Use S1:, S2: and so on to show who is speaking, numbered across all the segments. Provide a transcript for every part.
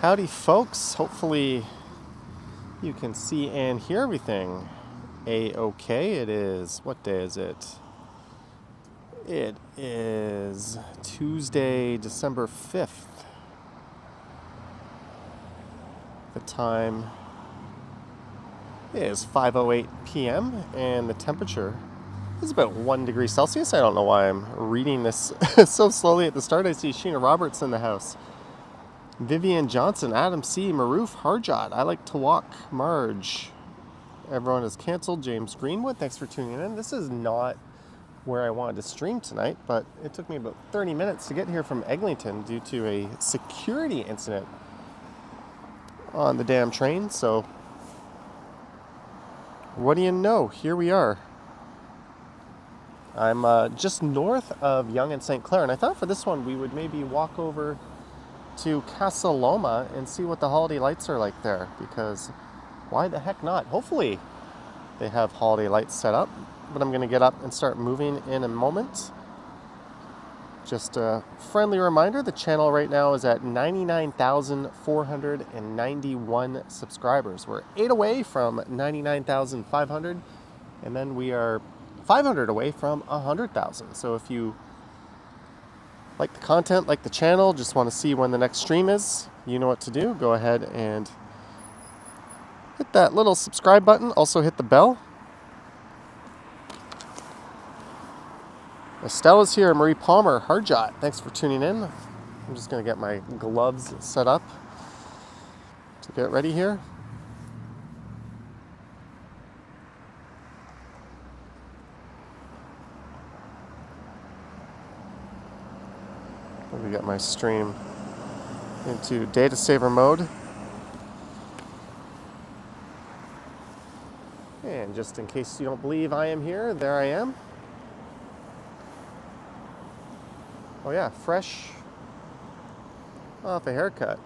S1: Howdy folks, hopefully you can see and hear everything a-okay. It is, what day is it? It is Tuesday, December 5th. The time is 5:08 p.m. and the temperature is about 1 degree Celsius. I don't know why I'm reading this so slowly at the start. I see Sheena Roberts in the house. Vivian Johnson, Adam C., Maroof, Harjot, I Like to Walk, Marge. Everyone is canceled. James Greenwood, thanks for tuning in. This is not where I wanted to stream tonight, but it took me about 30 minutes to get here from Eglinton due to a security incident on the damn train. So, what do you know? Here we are. I'm just north of Yonge and St. Clair, and I thought for this one we would maybe walk over to Casa Loma and see what the holiday lights are like there, because why the heck not? Hopefully they have holiday lights set up, but I'm going to get up and start moving in a moment. Just a friendly reminder, the channel right now is at 99,491 subscribers. We're 8 away from 99,500, and then we are 500 away from 100,000. So if you like the content, like the channel, just want to see when the next stream is, you know what to do. Go ahead and hit that little subscribe button. Also hit the bell. Estella's here. Marie Palmer, Harjot, thanks for tuning in. I'm just going to get my gloves set up to get ready here. We got my stream into data saver mode. And just in case you don't believe I am here, there I am. Oh yeah, fresh off a haircut.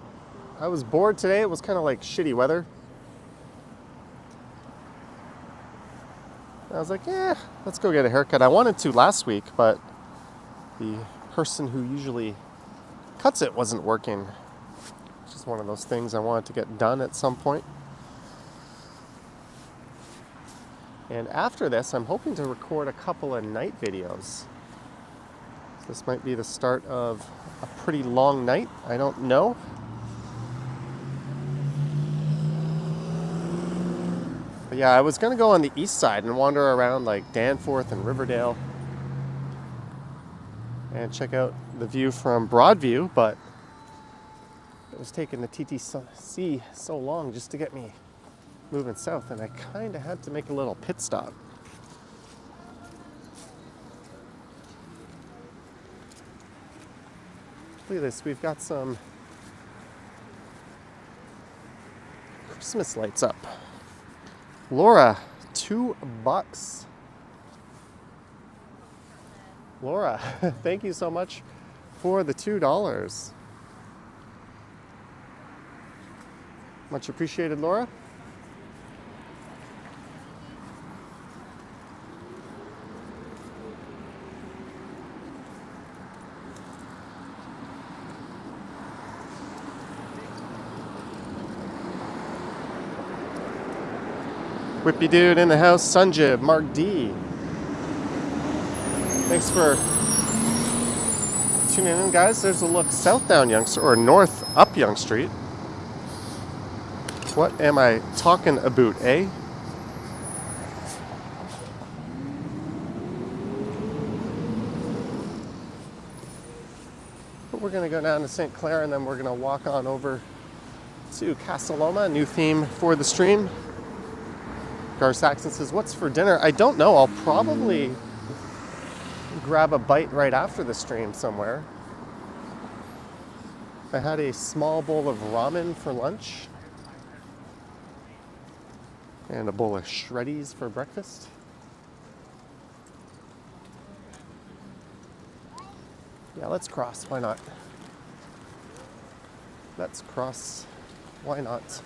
S1: I was bored today. It was kind of like shitty weather. I was like, let's go get a haircut. I wanted to last week, but the person who usually cuts it wasn't working. It's just one of those things I wanted to get done at some point. And after this, I'm hoping to record a couple of night videos. So this might be the start of a pretty long night. I don't know. But yeah, I was going to go on the east side and wander around like Danforth and Riverdale and check out the view from Broadview, but it was taking the TTC so long just to get me moving south, and I kind of had to make a little pit stop. Look at this, we've got some Christmas lights up. Laura, $2. Laura, thank you so much for the $2. Much appreciated, Laura. Whippy Dude in the house, Sunjib, Mark D. Thanks for tuning in, guys. There's a look south down Yonge, or north up Yonge Street. What am I talking about, eh? But we're going to go down to St. Clair, and then we're going to walk on over to Casa Loma, new theme for the stream. Gar Saxon says, what's for dinner? I don't know. I'll probably grab a bite right after the stream somewhere. I had a small bowl of ramen for lunch and a bowl of shreddies for breakfast. Yeah, let's cross. Why not? Let's cross. Why not?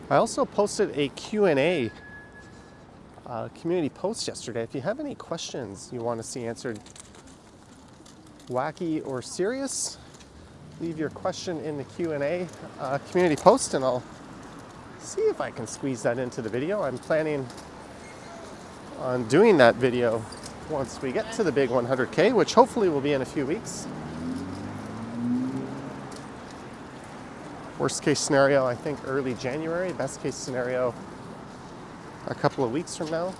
S1: I also posted a Q&A community post yesterday. If you have any questions you want to see answered, wacky or serious, leave your question in the Q&A community post, and I'll see if I can squeeze that into the video. I'm planning on doing that video once we get to the big 100K, which hopefully will be in a few weeks. Worst case scenario, I think early January. Best case scenario, a couple of weeks from now.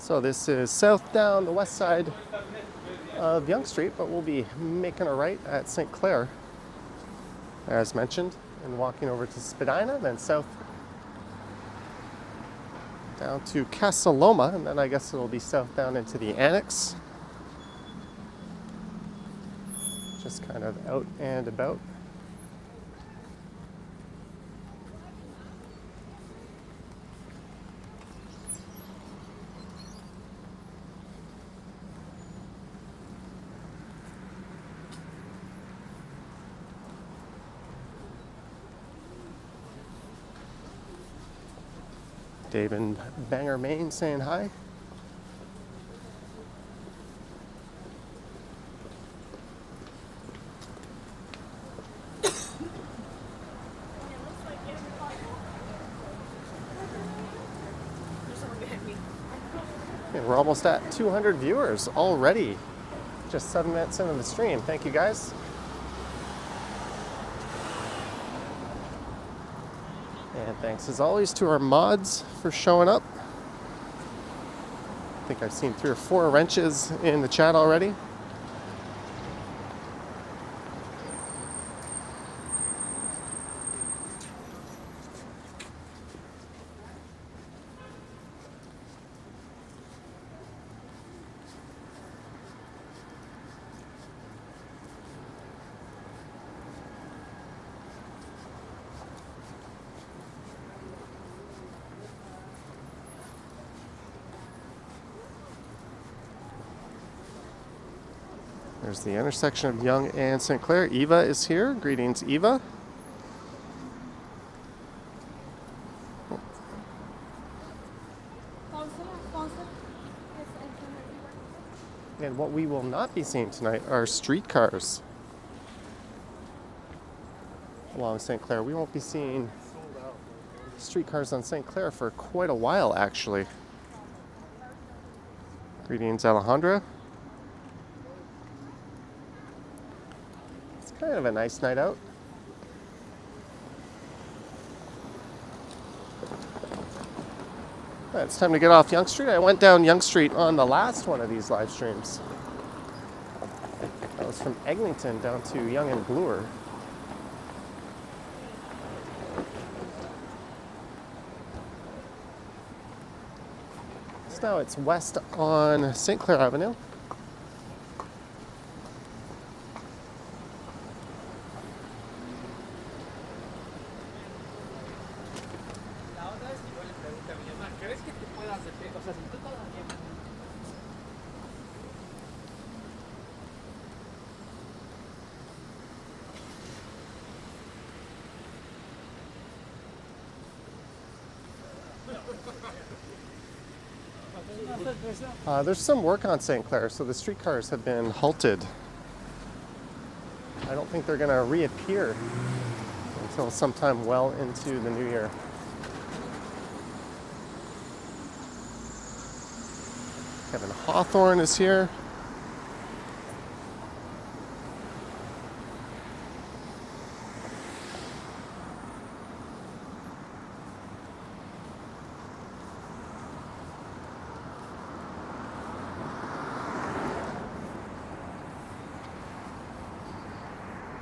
S1: So this is south down the west side of Yonge Street, but we'll be making a right at St. Clair, as mentioned, and walking over to Spadina, then south down to Casa Loma, and then I guess it'll be south down into the annex. Just kind of out and about. Dave in Bangor, Maine saying hi. Okay, we're almost at 200 viewers already. Just 7 minutes into the stream. Thank you guys. And thanks as always to our mods for showing up. I think I've seen 3 or 4 wrenches in the chat already. There's the intersection of Yonge and St. Clair. Eva is here. Greetings, Eva. And what we will not be seeing tonight are streetcars along St. Clair. We won't be seeing streetcars on St. Clair for quite a while, actually. Greetings, Alejandra. Kind of a nice night out. Right, it's time to get off Yonge Street. I went down Yonge Street on the last one of these live streams. That was from Eglinton down to Yonge and Bloor. So now it's west on St. Clair Avenue. There's some work on St. Clair, so the streetcars have been halted. I don't think they're going to reappear until sometime well into the new year. Kevin Hawthorne is here.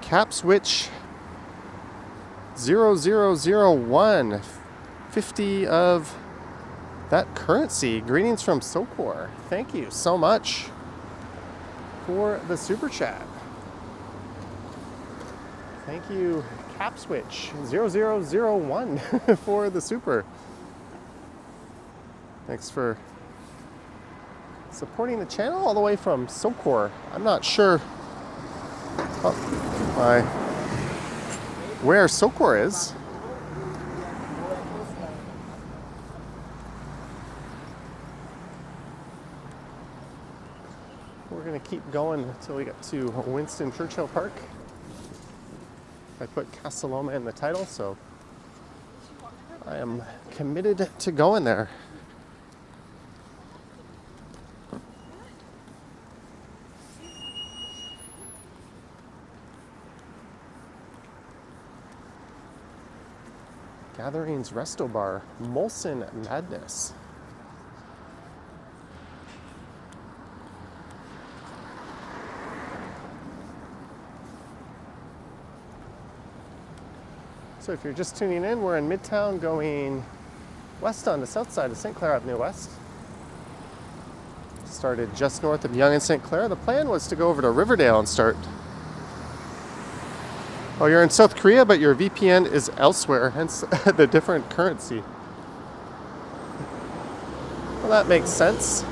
S1: Cap switch 0001. 50 of that currency. Greetings from Socor. Thank you so much for the super chat. Thank you, Cap switch 0001 for the super. Thanks for supporting the channel all the way from Socor. I'm not sure where Socor is. We're going to keep going until we get to Winston Churchill Park. I put Casa Loma in the title, so I am committed to going there. Gatherings Resto Bar, Molson Madness. So if you're just tuning in, we're in Midtown going west on the south side of St. Clair Avenue West. Started just north of Yonge and St. Clair. The plan was to go over to Riverdale and start. Oh, you're in South Korea, but your VPN is elsewhere, hence the different currency. Well, that makes sense.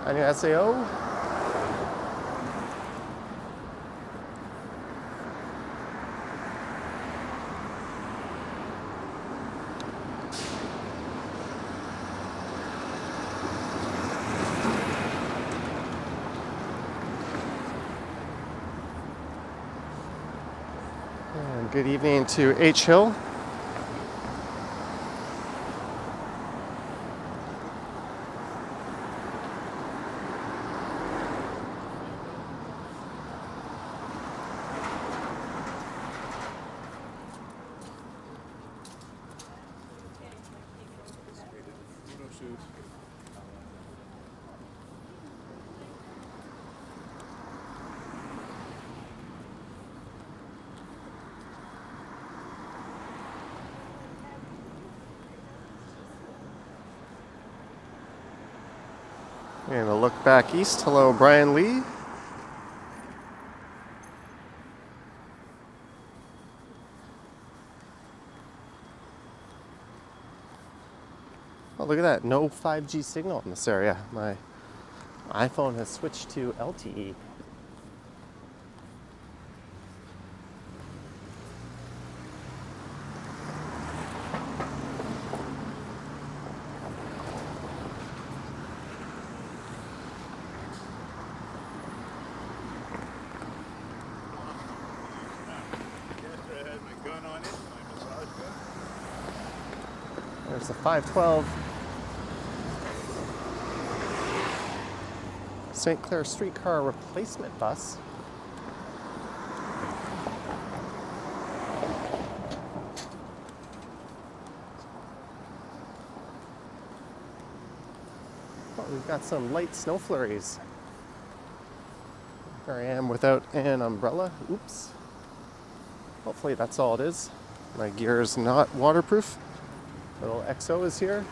S1: 안녕하세요. Good evening to H. Hill. And a look back east. Hello, Brian Lee. Oh, look at that. No 5G signal in this area. My iPhone has switched to LTE. There's the 512 St. Clair streetcar replacement bus. Oh, we've got some light snow flurries. Here I am without an umbrella. Oops. Hopefully that's all it is. My gear is not waterproof. Little XO is here.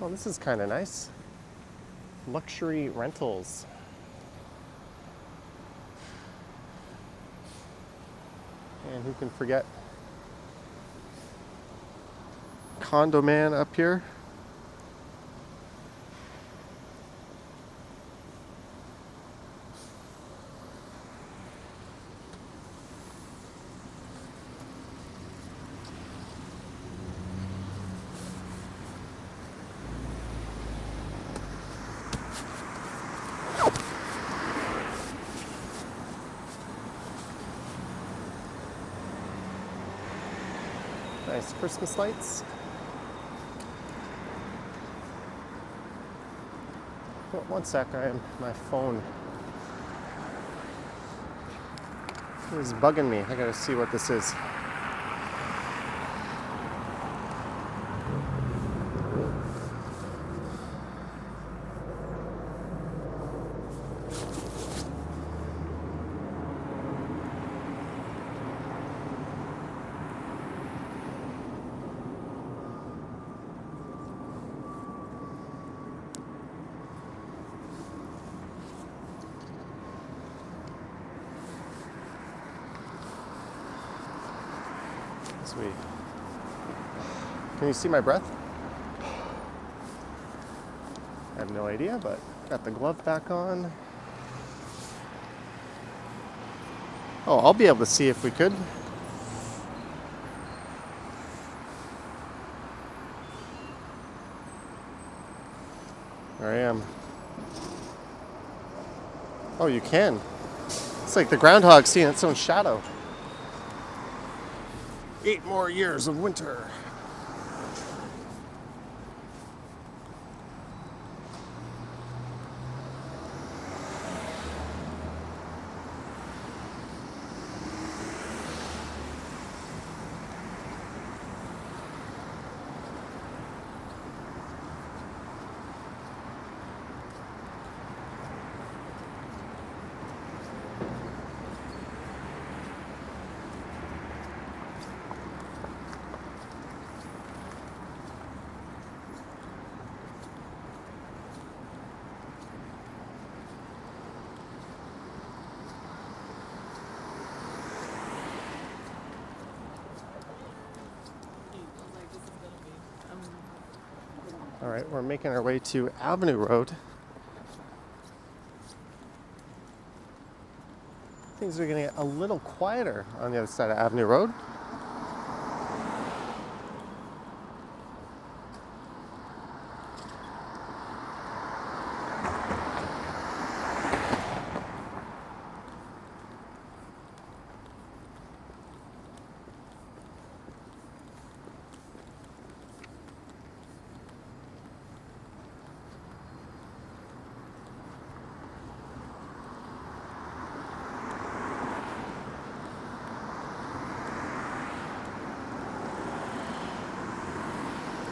S1: Oh, this is kind of nice. Luxury rentals. And who can forget Condo Man up here? Nice Christmas lights. Oh, one sec, my phone It's bugging me. I gotta see what this is. Sweet. Can you see my breath? I have no idea, but got the glove back on. Oh, I'll be able to see if we could. There I am. Oh, you can. It's like the groundhog seeing its own shadow. 8 more years of winter. All right, we're making our way to Avenue Road. Things are going to get a little quieter on the other side of Avenue Road.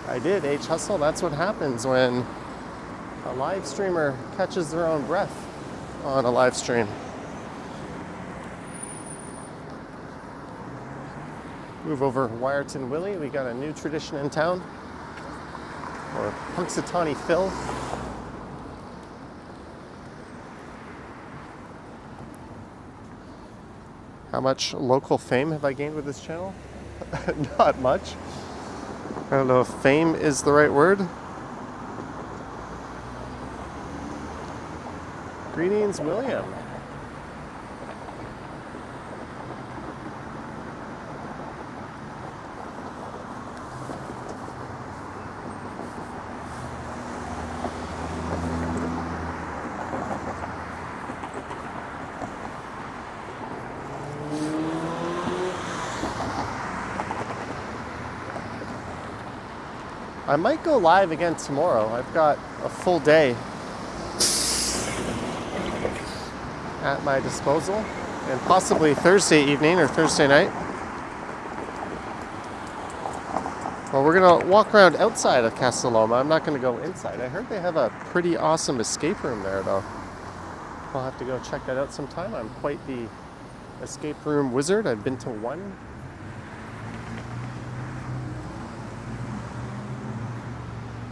S1: I did, Hustle. That's what happens when a live streamer catches their own breath on a live stream. Move over Wyerton Willie. We got a new tradition in town. Or Punxsutawney Phil. How much local fame have I gained with this channel? Not much. I don't know if fame is the right word. Greetings, William. I might go live again tomorrow. I've got a full day at my disposal, and possibly Thursday evening or Thursday night. Well, we're gonna walk around outside of Casa Loma. I'm not gonna go inside. I heard they have a pretty awesome escape room there, though. I'll have to go check that out sometime. I'm quite the escape room wizard. I've been to one.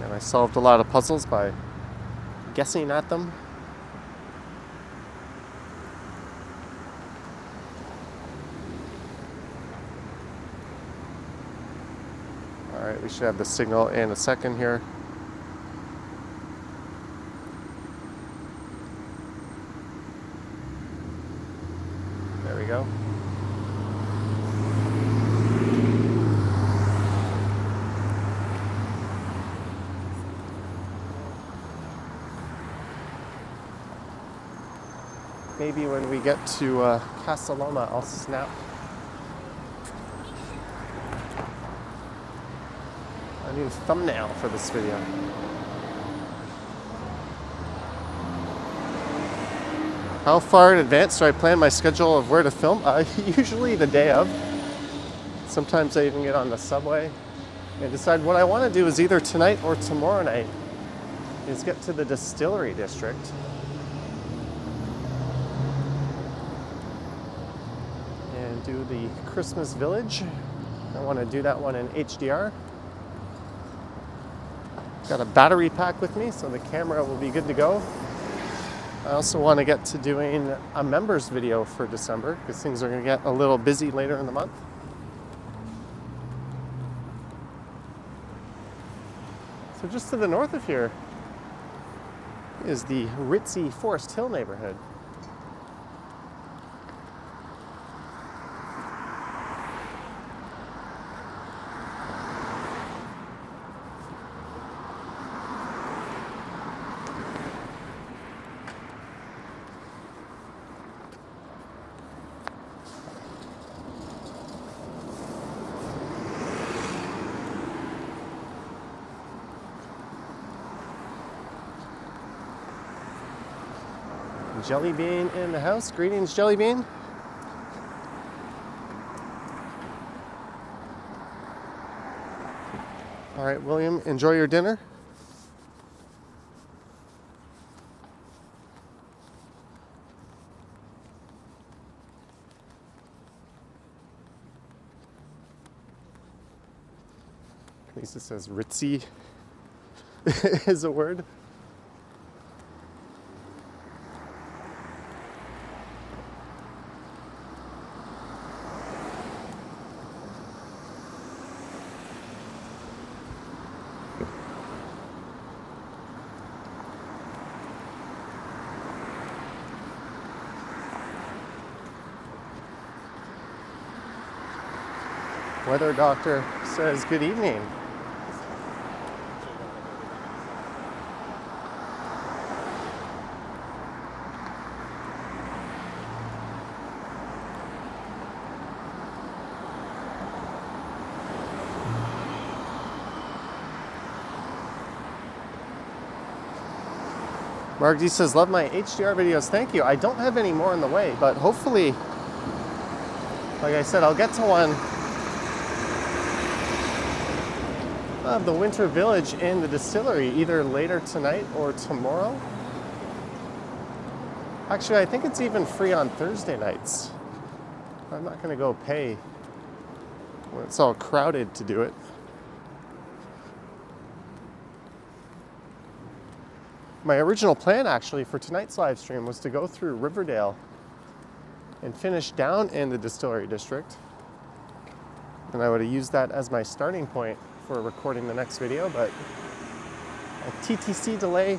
S1: And I solved a lot of puzzles by guessing at them. All right, we should have the signal in a second here. There we go. Maybe when we get to Casa Loma, I'll snap a new thumbnail for this video. How far in advance do I plan my schedule of where to film? Usually the day of. Sometimes I even get on the subway and decide what I want to do is either tonight or tomorrow night is get to the distillery district and do the Christmas Village. I want to do that one in HDR. Got a battery pack with me, so the camera will be good to go. I also want to get to doing a members video for December because things are going to get a little busy later in the month. So just to the north of here is the ritzy Forest Hill neighborhood. Jelly Bean in the house. Greetings, Jelly Bean. All right, William, enjoy your dinner. Lisa says ritzy is a word. Weather doctor says good evening. Mark D says, love my HDR videos. Thank you. I don't have any more on the way, but hopefully, like I said, I'll get to one of the Winter Village in the distillery either later tonight or tomorrow. Actually, I think it's even free on Thursday nights. I'm not going to go pay when it's all crowded to do it. My original plan actually for tonight's live stream was to go through Riverdale and finish down in the distillery district. And I would have used that as my starting point for recording the next video, but a TTC delay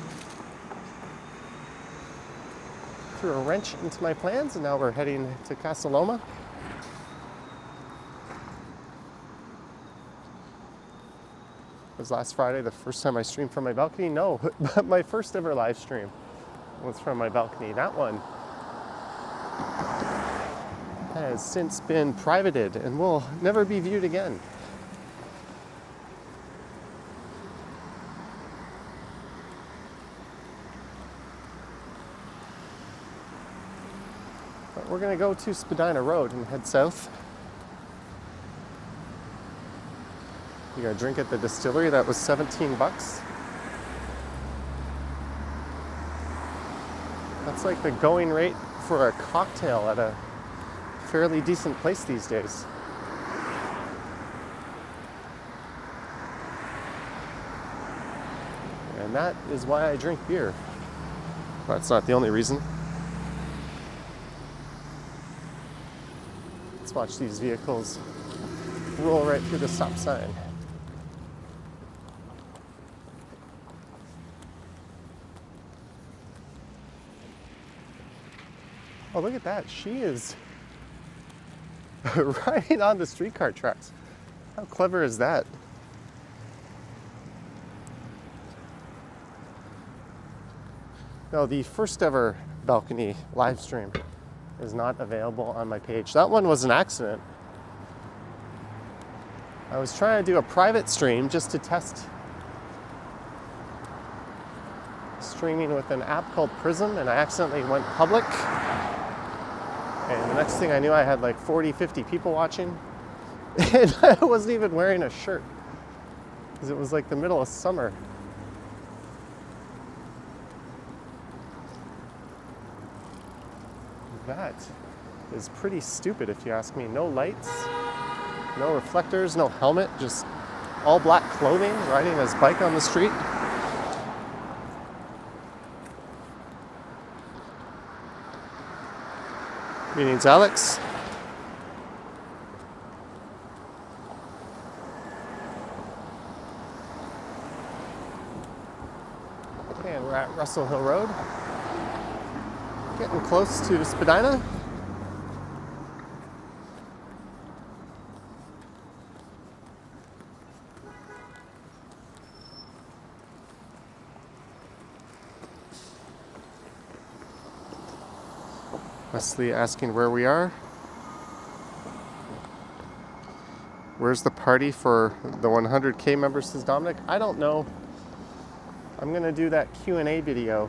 S1: threw a wrench into my plans, and now we're heading to Casa Loma. It was last Friday the first time I streamed from my balcony? No, but my first ever live stream was from my balcony. That one has since been privated and will never be viewed again. But we're going to go to Spadina Road and head south. We got a drink at the distillery that was $17. That's like the going rate for a cocktail at a fairly decent place these days. And that is why I drink beer. But it's not the only reason. Let's watch these vehicles roll right through the stop sign. Oh, look at that. She is riding on the streetcar tracks. How clever is that? No, the first ever balcony live stream is not available on my page. That one was an accident. I was trying to do a private stream just to test streaming with an app called Prism, and I accidentally went public. And the next thing I knew, I had like 40, 50 people watching. And I wasn't even wearing a shirt because it was like the middle of summer. That is pretty stupid if you ask me. No lights, no reflectors, no helmet, just all black clothing, riding his bike on the street. Greetings, Alex. And we're at Russell Hill Road. Getting close to Spadina. Wesley asking where we are. Where's the party for the 100K members, says Dominic? I don't know. I'm gonna do that Q&A video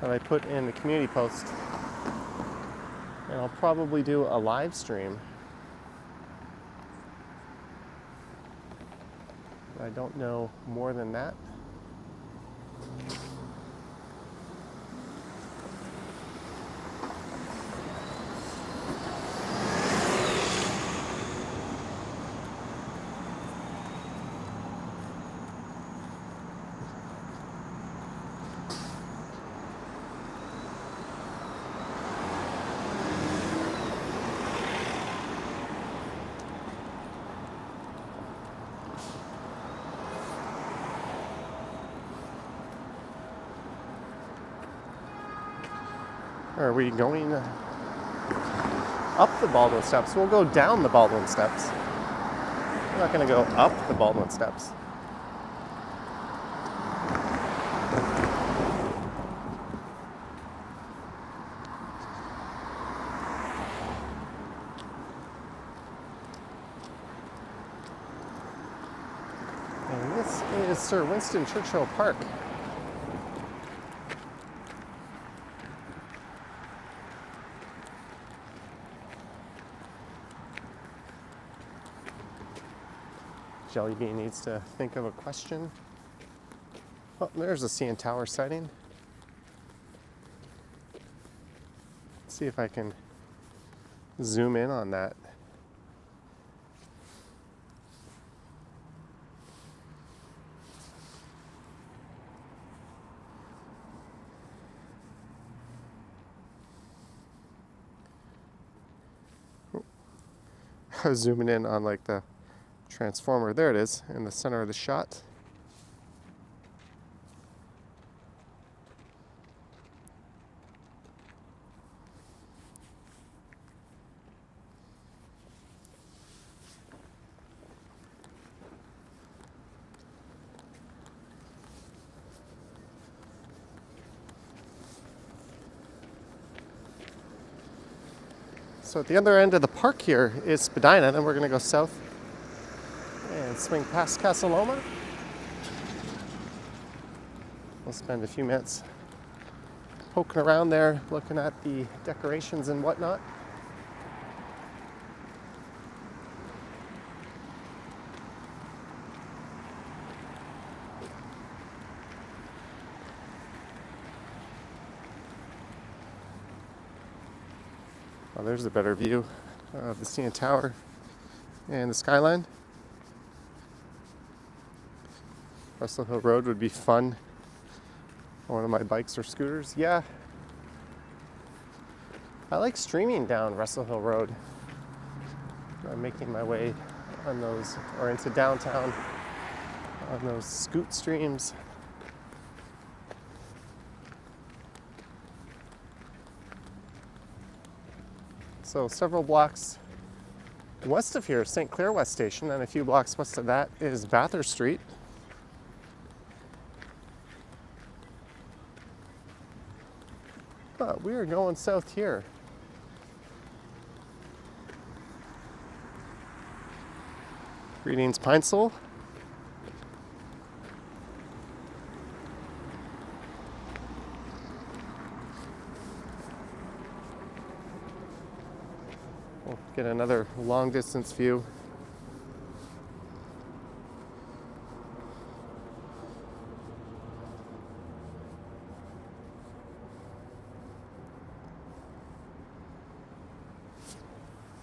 S1: that I put in the community post. And I'll probably do a live stream. I don't know more than that. Are we going up the Baldwin steps? We'll go down the Baldwin steps. We're not going to go up the Baldwin steps. And this is Sir Winston Churchill Park. Jellybean needs to think of a question. Oh, there's a CN Tower sighting. Let's see if I can zoom in on that. I was zooming in on like the transformer. There it is in the center of the shot. So at the other end of the park here is Spadina, then we're going to go south and swing past Casa Loma. We'll spend a few minutes poking around there, looking at the decorations and whatnot. Oh, there's a better view of the CN Tower and the skyline. Russell Hill Road would be fun on one of my bikes or scooters. Yeah. I like streaming down Russell Hill Road. I'm making my way on those, or into downtown on those scoot streams. So several blocks west of here is St. Clair West Station, and a few blocks west of that is Bathurst Street. But we are going south here. Greetings, Pine Sol. We'll get another long distance view.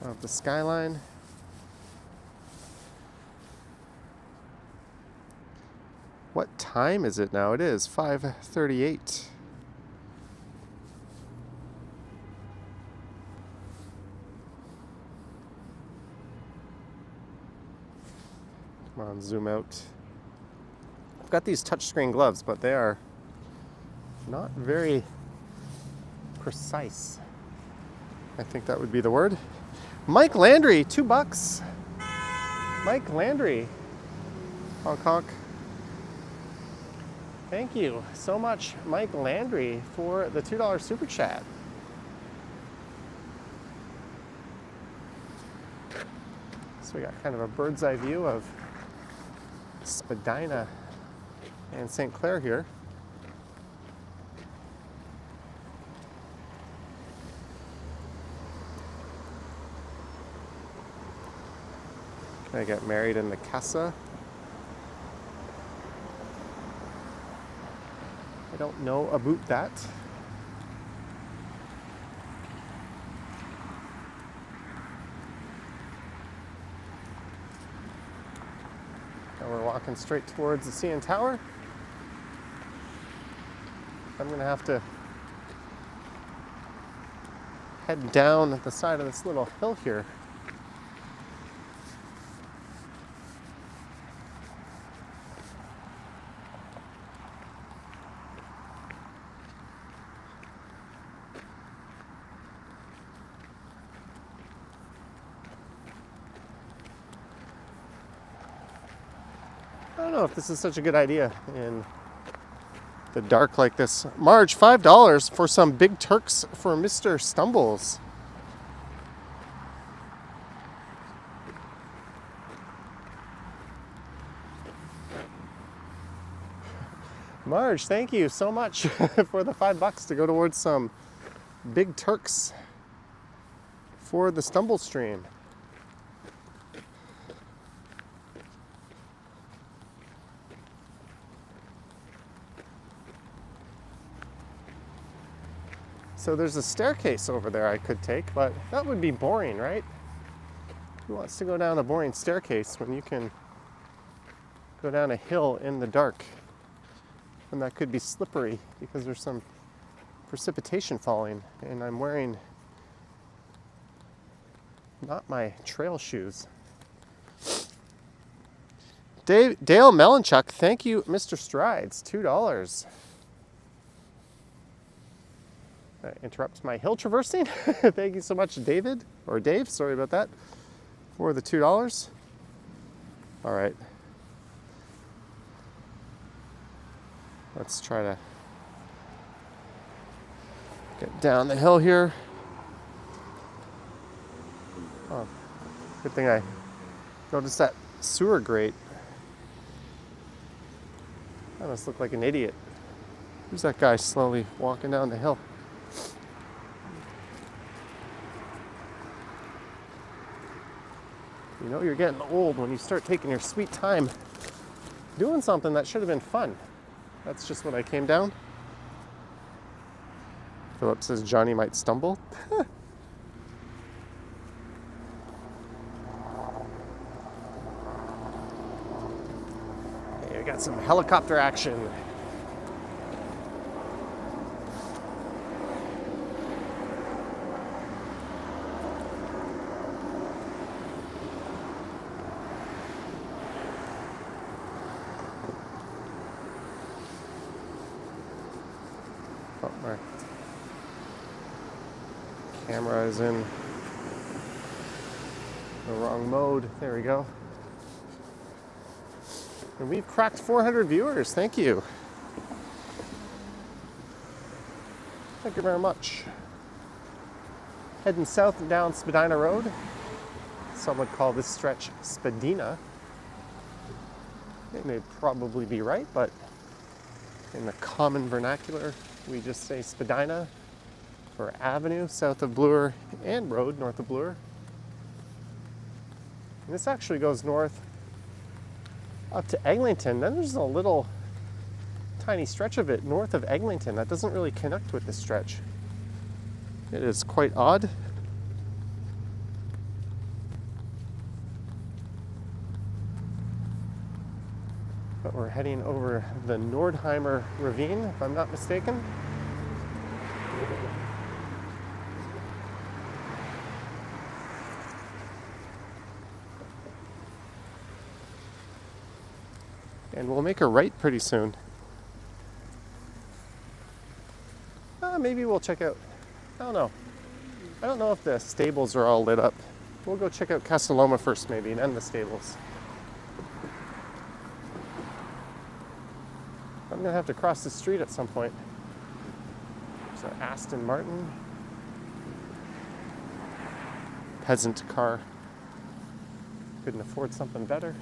S1: Of the skyline. What time is it now? It is 5:38. Come on, zoom out. I've got these touchscreen gloves, but they are not very precise. I think that would be the word. Mike Landry, $2. Mike Landry. Honk honk. Thank you so much, Mike Landry, for the $2 super chat. So we got kind of a bird's eye view of Spadina and St. Clair here. Can I get married in the Casa? I don't know about that. Now we're walking straight towards the CN Tower. I'm gonna have to head down at the side of this little hill here. I don't know if this is such a good idea in the dark like this. Marge, $5 for some Big Turks for Mr. Stumbles. Marge, thank you so much for the $5 to go towards some Big Turks for the Stumble Stream. So there's a staircase over there I could take, but that would be boring, right? Who wants to go down a boring staircase when you can go down a hill in the dark? And that could be slippery because there's some precipitation falling, and I'm wearing not my trail shoes. Dale Melanchuk, thank you, Mr. Strides, $2. That interrupts my hill traversing. Thank you so much, David, or Dave, sorry about that, for the $2. All right. Let's try to get down the hill here. Oh, good thing I noticed that sewer grate. I must look like an idiot. Who's that guy slowly walking down the hill? You know you're getting old when you start taking your sweet time doing something that should have been fun. That's just what I came down. Philip says Johnny might stumble. Hey, we got some helicopter action. My camera is in the wrong mode. There we go. And we've cracked 400 viewers. Thank you. Thank you very much. Heading south down Spadina Road. Some would call this stretch Spadina. They may probably be right, but in the common vernacular, we just say Spadina for avenue south of Bloor and road north of Bloor. And this actually goes north up to Eglinton. Then there's a little tiny stretch of it north of Eglinton that doesn't really connect with this stretch. It is quite odd. But we're heading over the Nordheimer Ravine, if I'm not mistaken. And we'll make a right pretty soon. Maybe we'll check out, I don't know. I don't know if the stables are all lit up. We'll go check out Casa Loma first maybe, and then the stables. I'm gonna have to cross the street at some point. There's an Aston Martin. Peasant car. Couldn't afford something better.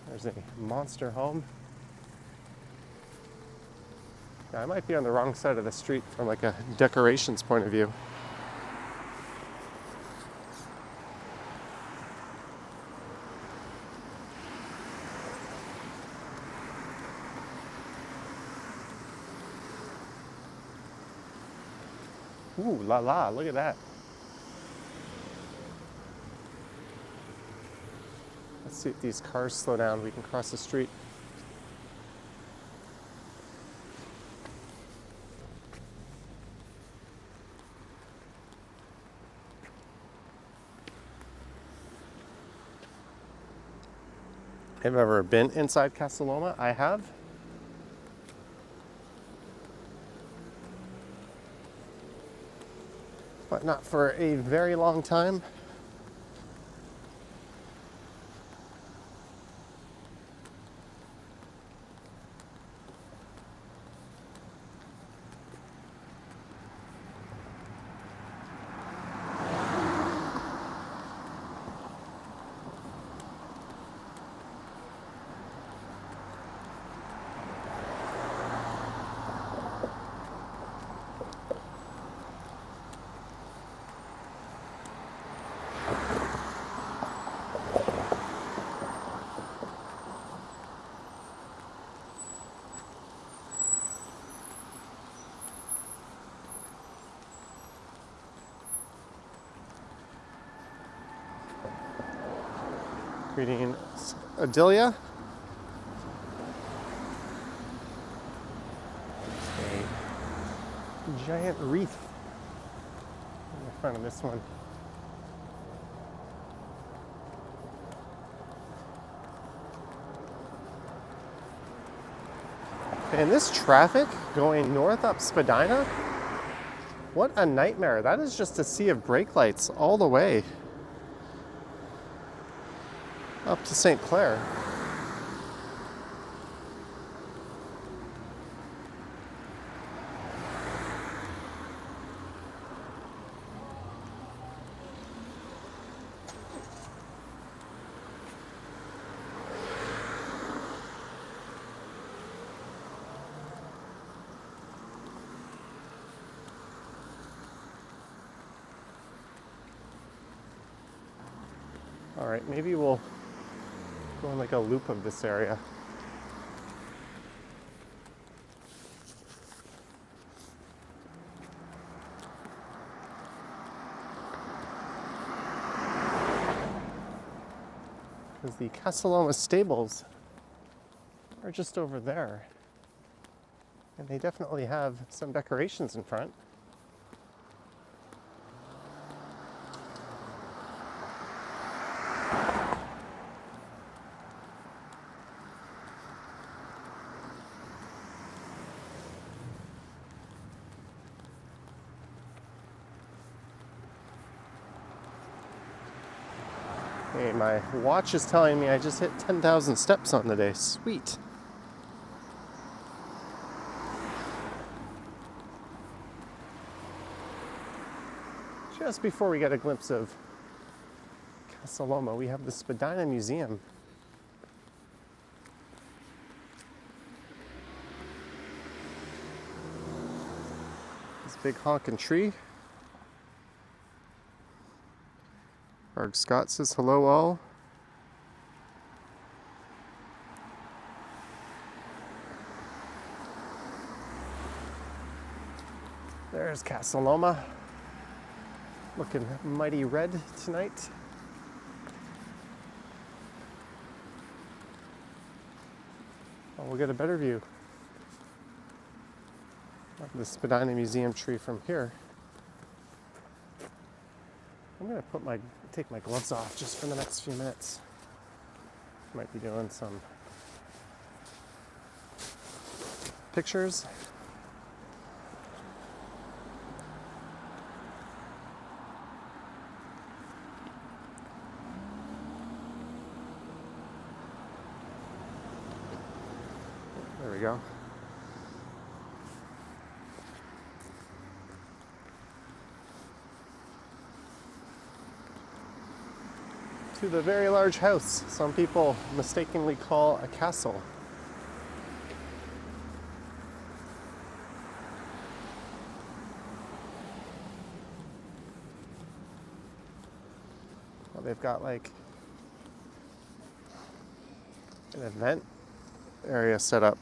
S1: There's a monster home. Yeah, I might be on the wrong side of the street from like a decorations point of view. Ooh, la la, look at that. Let's see if these cars slow down. We can cross the street. Have you ever been inside Casa Loma? I have. But not for a very long time. Greetings, Adelia. A giant wreath in the front of this one. And this traffic going north up Spadina, what a nightmare. That is just a sea of brake lights all the way up to St. Clair. All right, maybe we'll go on like a loop of this area. Because the Casa Loma stables are just over there. And they definitely have some decorations in front. Hey, my watch is telling me I just hit 10,000 steps on the day. Sweet. Just before we get a glimpse of Casa Loma, we have the Spadina Museum. This big honking tree. Arg Scott says hello all. There's Casa Loma, looking mighty red tonight. Oh, we'll get a better view of the Spadina Museum tree from here. I'm gonna take my gloves off just for the next few minutes. Might be doing some pictures. There we go. To the very large house some people mistakenly call a castle. Well, they've got like an event area set up.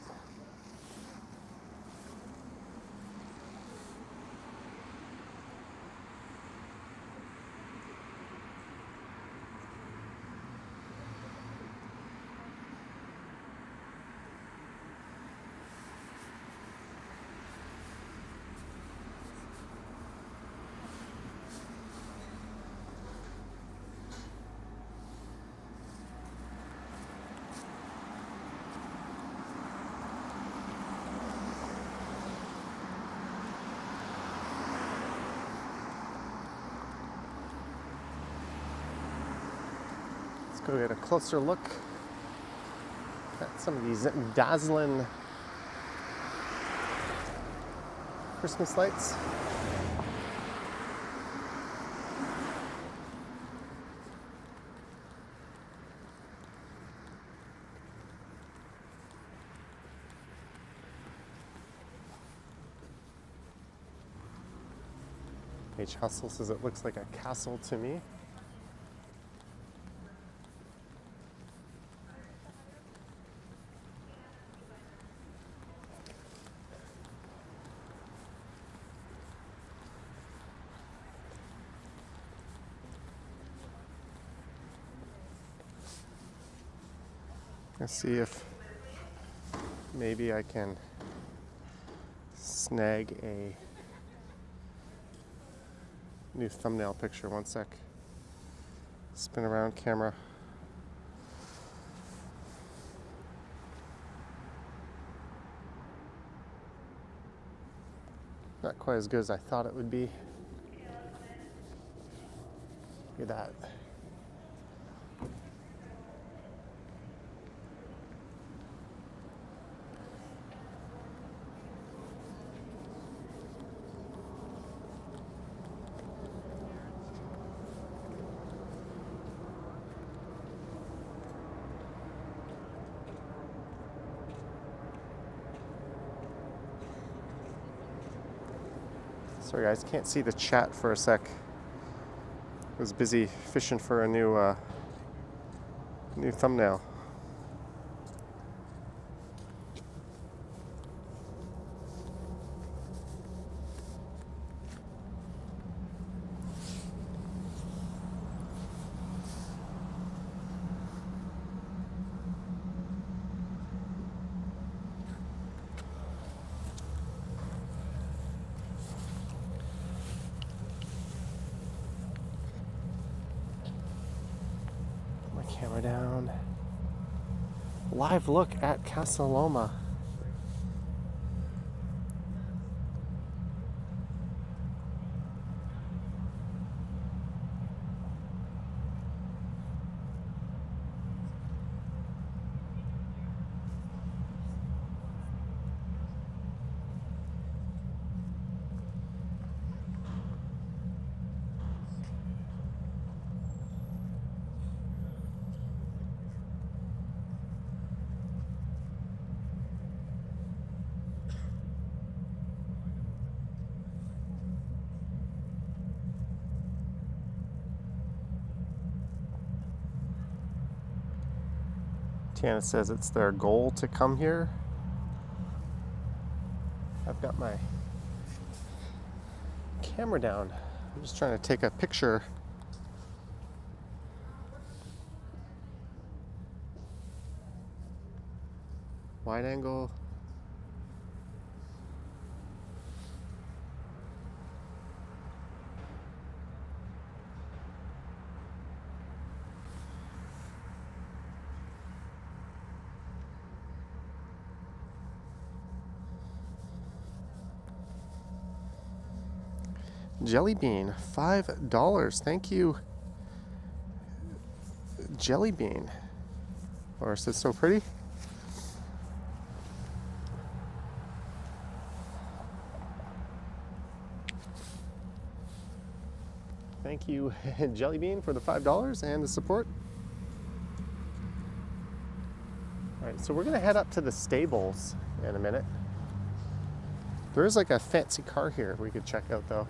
S1: Let's go get a closer look at some of these dazzling Christmas lights. H. Hustle says it looks like a castle to me. Let's see if maybe I can snag a new thumbnail picture. One sec. Spin around camera. Not quite as good as I thought it would be. Look at that. Sorry guys, can't see the chat for a sec. I was busy fishing for a new thumbnail. Camera down. Live look at Casa Loma. Tiana says it's their goal to come here. I've got my camera down. I'm just trying to take a picture. Wide angle. Jelly bean, $5. Thank you, Jelly bean. Or is it so pretty? Thank you, Jelly bean, for the $5 and the support. All right, so we're gonna head up to the stables in a minute. There is like a fancy car here we could check out though.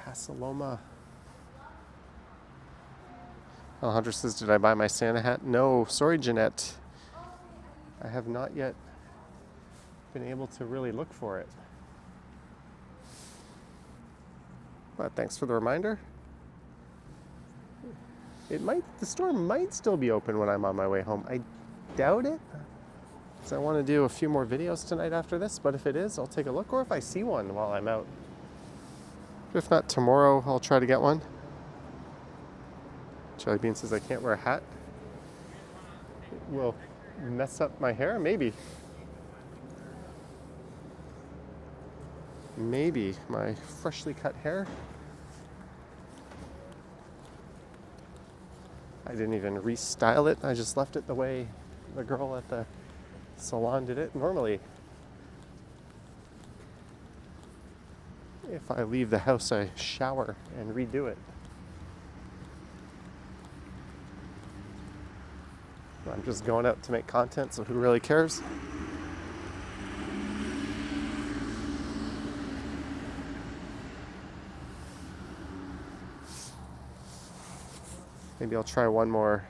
S1: Casa Loma. Oh, Hunter says, did I buy my Santa hat? No, sorry, Jeanette. I have not yet been able to really look for it. But thanks for the reminder. The store might still be open when I'm on my way home. I doubt it. So I want to do a few more videos tonight after this, but if it is, I'll take a look, or if I see one while I'm out. If not tomorrow, I'll try to get one. Jelly Bean says I can't wear a hat. It will mess up my hair, maybe. Maybe my freshly cut hair. I didn't even restyle it. I just left it the way the girl at the salon did it normally. If I leave the house, I shower and redo it. I'm just going out to make content, so who really cares? Maybe I'll try one more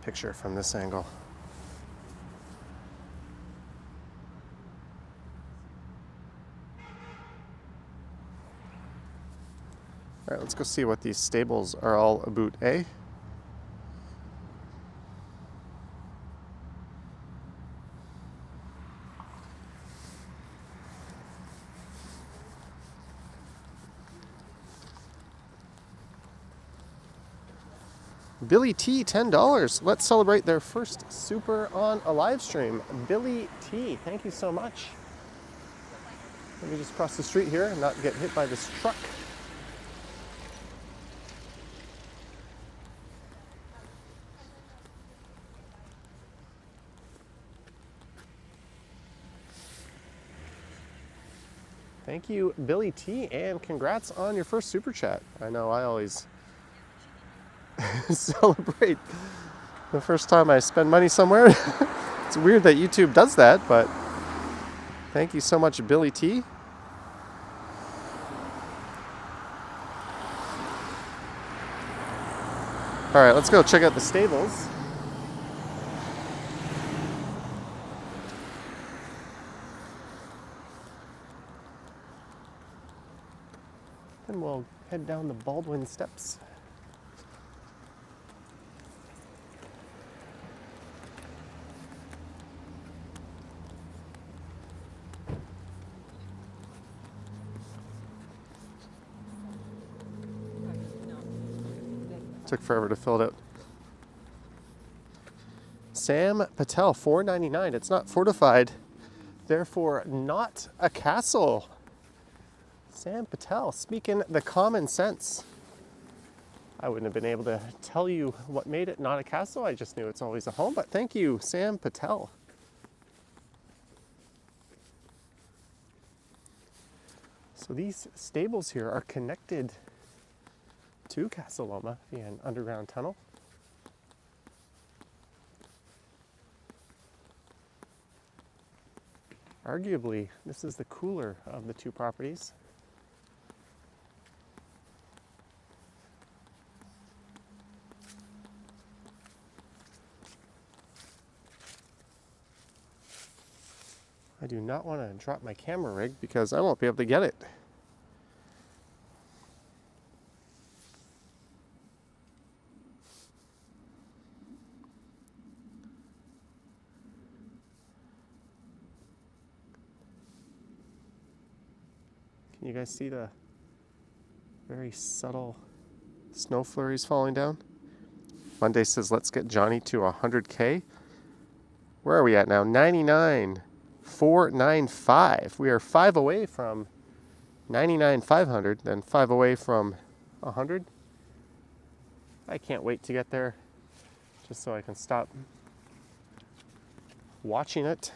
S1: picture from this angle. All right, let's go see what these stables are all about, eh? Billy T, $10. Let's celebrate their first super on a live stream. Billy T, thank you so much. Let me just cross the street here and not get hit by this truck. Thank you, Billy T, and congrats on your first super chat. I know I always celebrate the first time I spend money somewhere. It's weird that YouTube does that, but thank you so much, Billy T. All right, let's go check out the stables. Then we'll head down the Baldwin steps. Took forever to fill it out. Sam Patel, $4.99. It's not fortified, therefore not a castle. Sam Patel, speaking the common sense. I wouldn't have been able to tell you what made it not a castle. I just knew it's always a home, but thank you, Sam Patel. So these stables here are connected to Casa Loma via an underground tunnel. Arguably, this is the cooler of the two properties. I do not want to drop my camera rig because I won't be able to get it. Can you guys see the very subtle snow flurries falling down? Monday says, let's get Johnny to 100K. Where are we at now? 99,495. We are 5 away from 99,500, then 5 away from 100. I can't wait to get there just so I can stop watching it.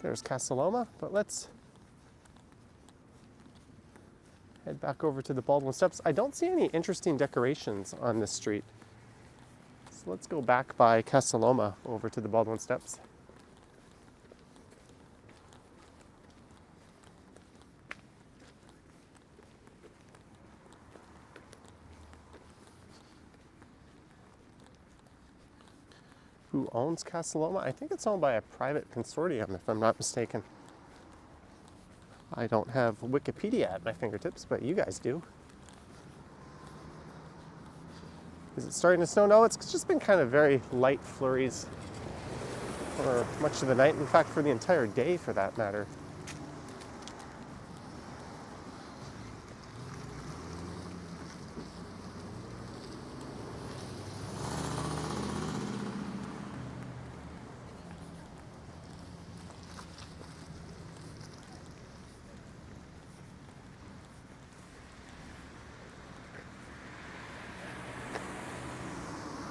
S1: There's Casa Loma, but let's head back over to the Baldwin Steps. I don't see any interesting decorations on this street. So let's go back by Casa Loma over to the Baldwin Steps. Who owns Casa Loma? I think it's owned by a private consortium, if I'm not mistaken. I don't have Wikipedia at my fingertips, but you guys do. Is it starting to snow? No, it's just been kind of very light flurries for much of the night. In fact, for the entire day, for that matter.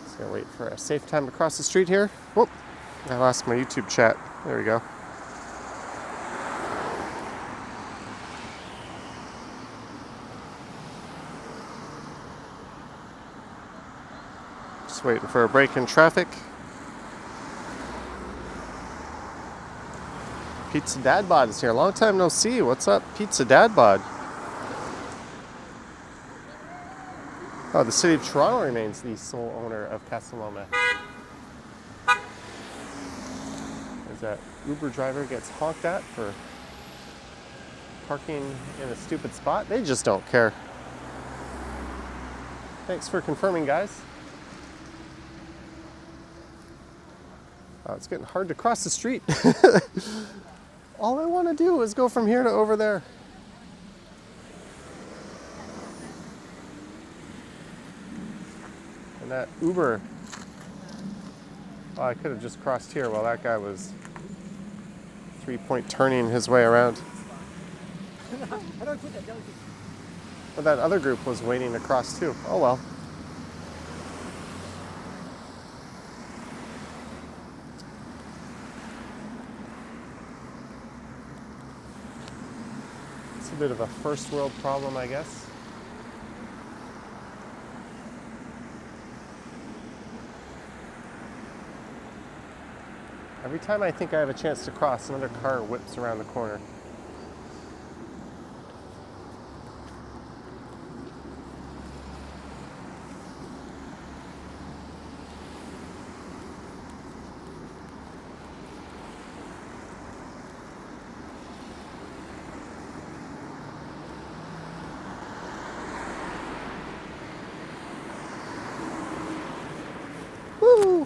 S1: Just gonna wait for a safe time to cross the street here. Whoop, I lost my YouTube chat. There we go. Just waiting for a break in traffic. Pizza Dad Bod is here. Long time no see. What's up, Pizza Dad Bod? Oh, the city of Toronto remains the sole owner of Casa Loma. As that Uber driver gets honked at for parking in a stupid spot. They just don't care. Thanks for confirming, guys. Oh, it's getting hard to cross the street. All I want to do is go from here to over there. And that Uber, oh, I could have just crossed here while that guy was 3-point turning his way around. But that other group was waiting to cross too. Oh well. It's a bit of a first world problem, I guess. Every time I think I have a chance to cross, another car whips around the corner. Woo!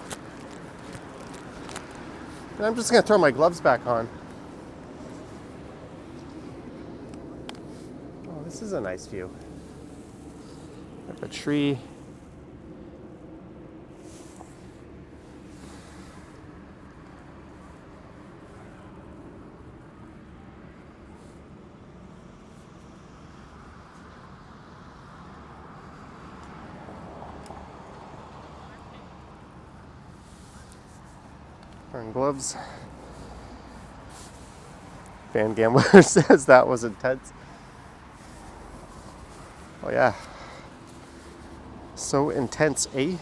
S1: And I'm just going to throw my gloves back on. Oh, this is a nice view. Like a tree. Wearing gloves. Van Gambler says that was intense. Oh yeah. So intense, eh?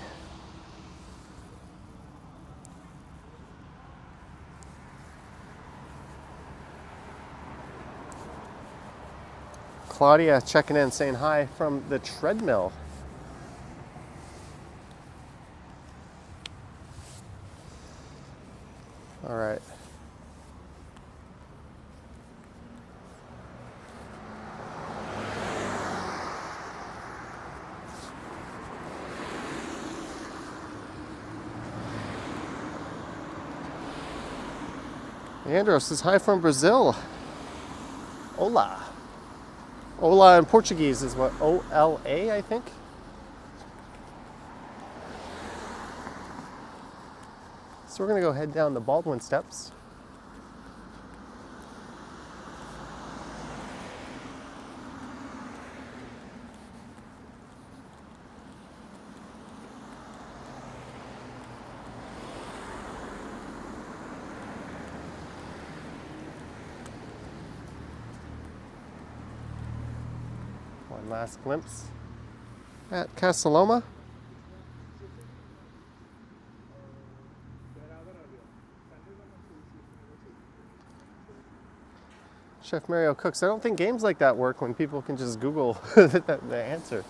S1: Claudia checking in, saying hi from the treadmill. All right. Leandro says hi from Brazil. Hola. Hola in Portuguese is what? O-L-A, I think? So we're going to go head down the Baldwin steps. One last glimpse at Casa Loma. Chef Mario cooks. I don't think games like that work when people can just Google the answer.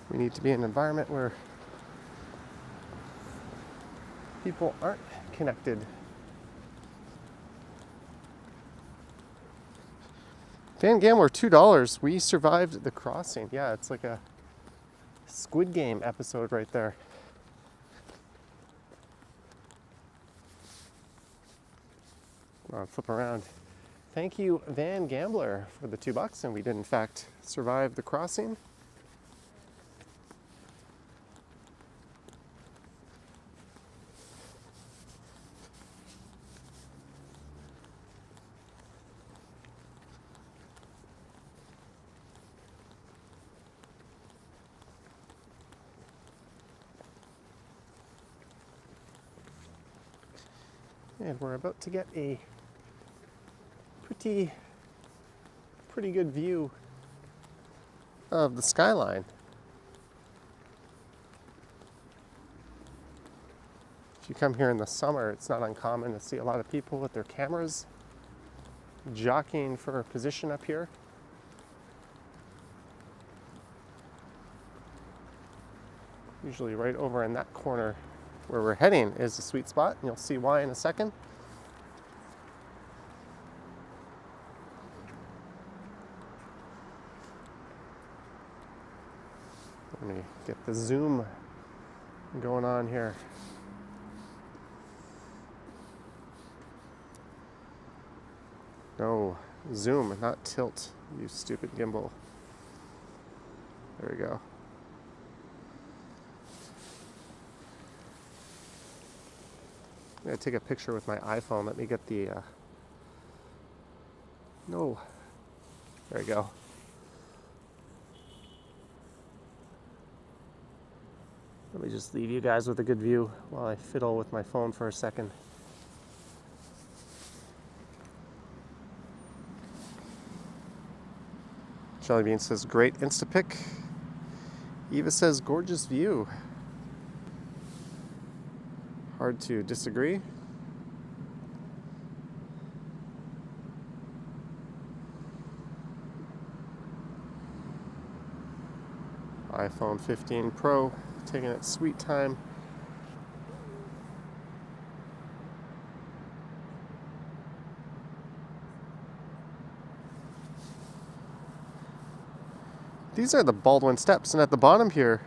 S1: We need to be in an environment where people aren't connected. Van Gambler, $2. We survived the crossing. Yeah, it's like a Squid Game episode right there. I'll flip around. Thank you, Van Gambler, for the $2, and we did in fact survive the crossing. And we're about to get a pretty good view of the skyline. If you come here in the summer, it's not uncommon to see a lot of people with their cameras jockeying for a position up here. Usually right over in that corner where we're heading is the sweet spot, and you'll see why in a second. Let me get the zoom going on here. No, zoom, not tilt, you stupid gimbal. There we go. I'm gonna take a picture with my iPhone. Let me get the, no, there we go. Let me just leave you guys with a good view while I fiddle with my phone for a second. Jelly Bean says, great Instapic. Eva says, gorgeous view. Hard to disagree. iPhone 15 Pro, taking its sweet time. These are the Baldwin steps, and at the bottom here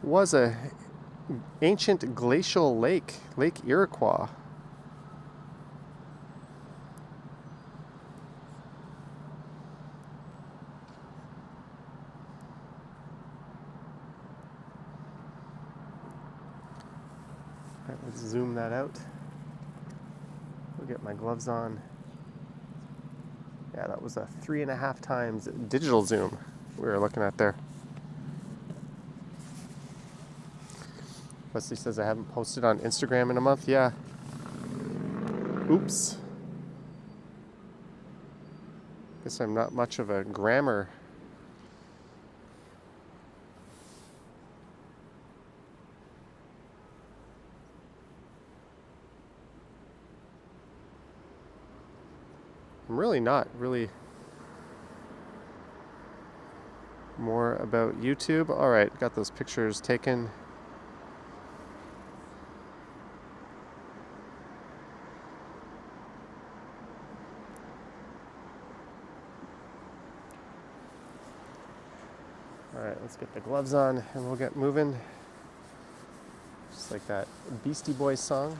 S1: was a ancient glacial lake, Lake Iroquois. All right, let's zoom that out. We'll get my gloves on. Yeah, that was a 3.5 times digital zoom we were looking at there. Wesley says I haven't posted on Instagram in a month. Yeah. Oops. Guess I'm not much of a grammar. I'm really not. Really more about YouTube. All right, got those pictures taken. All right, let's get the gloves on and we'll get moving. Just like that Beastie Boys song.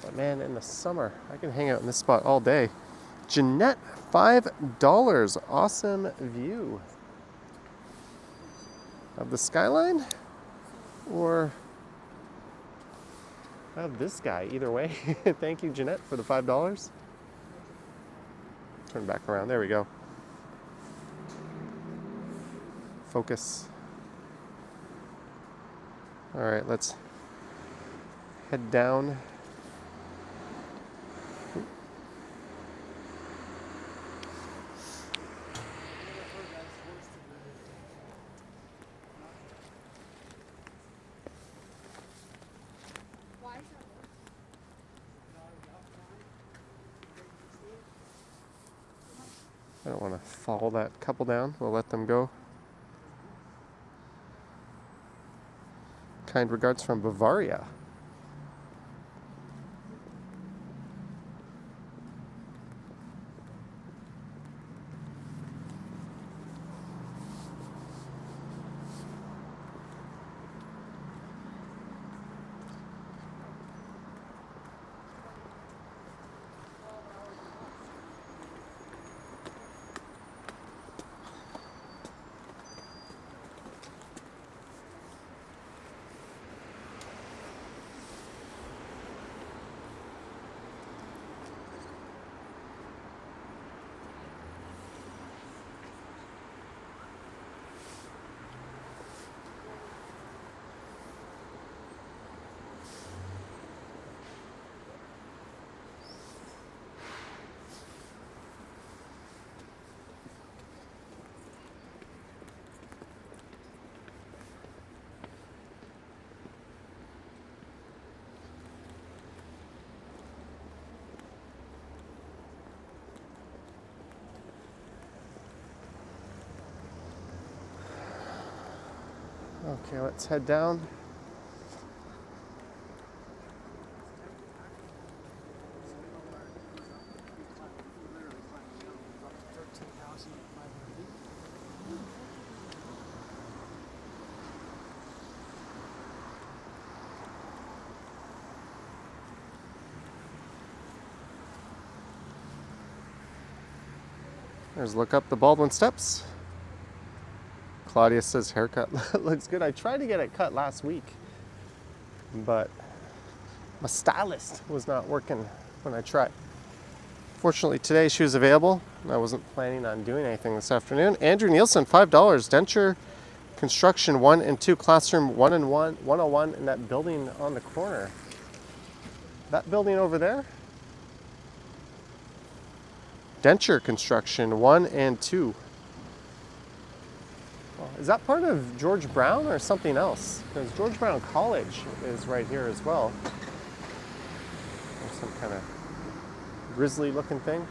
S1: But man, in the summer, I can hang out in this spot all day. Jeanette, $5. Awesome view of the skyline or of this guy. Either way, thank you, Jeanette, for the $5. Turn back around. There we go. Focus. All right, let's head down. I don't want to follow that couple down. We'll let them go. Kind regards from Bavaria. Okay, let's head down. There's look up the Baldwin steps. Claudia says haircut looks good. I tried to get it cut last week, but my stylist was not working when I tried. Fortunately, today she was available, and I wasn't planning on doing anything this afternoon. Andrew Nielsen, $5. Denture Construction 1 and 2, Classroom 1 and 101 in that building on the corner. That building over there? Denture Construction 1 and 2. Is that part of George Brown or something else? Because George Brown College is right here as well. There's some kind of grizzly looking thing.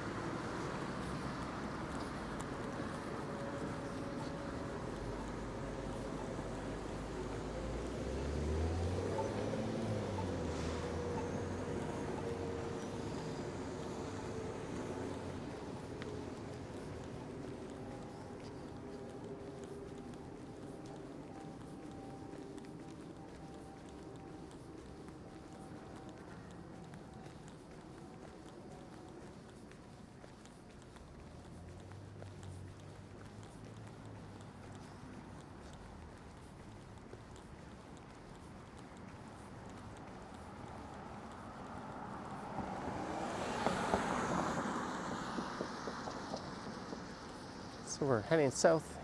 S1: So we're heading south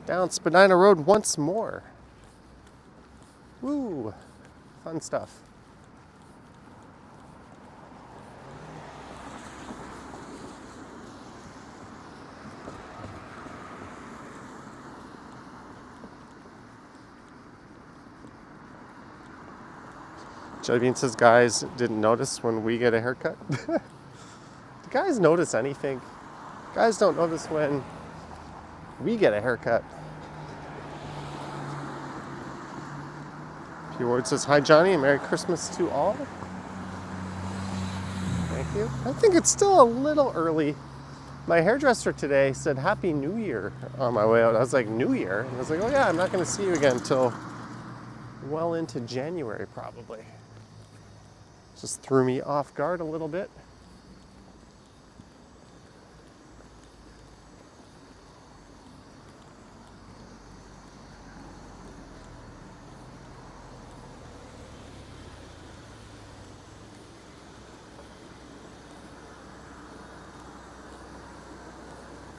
S1: down Spadina Road once more. Woo! fun stuff. Jelly Bean says guys didn't notice when we get a haircut. Do guys notice anything? Guys don't notice when we get a haircut. P. Ward says, hi Johnny, and Merry Christmas to all. Thank you. I think it's still a little early. My hairdresser today said Happy New Year on my way out. I was like, New Year? And I was like, oh yeah, I'm not going to see you again until well into January probably. Just threw me off guard a little bit.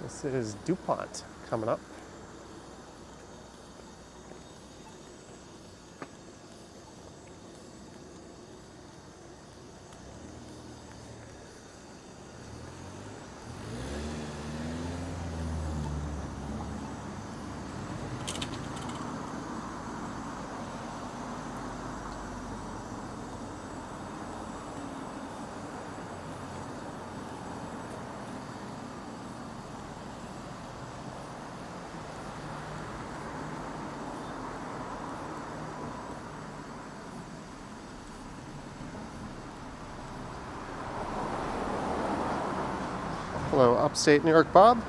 S1: This is DuPont coming up. Hello, upstate New York, Bob.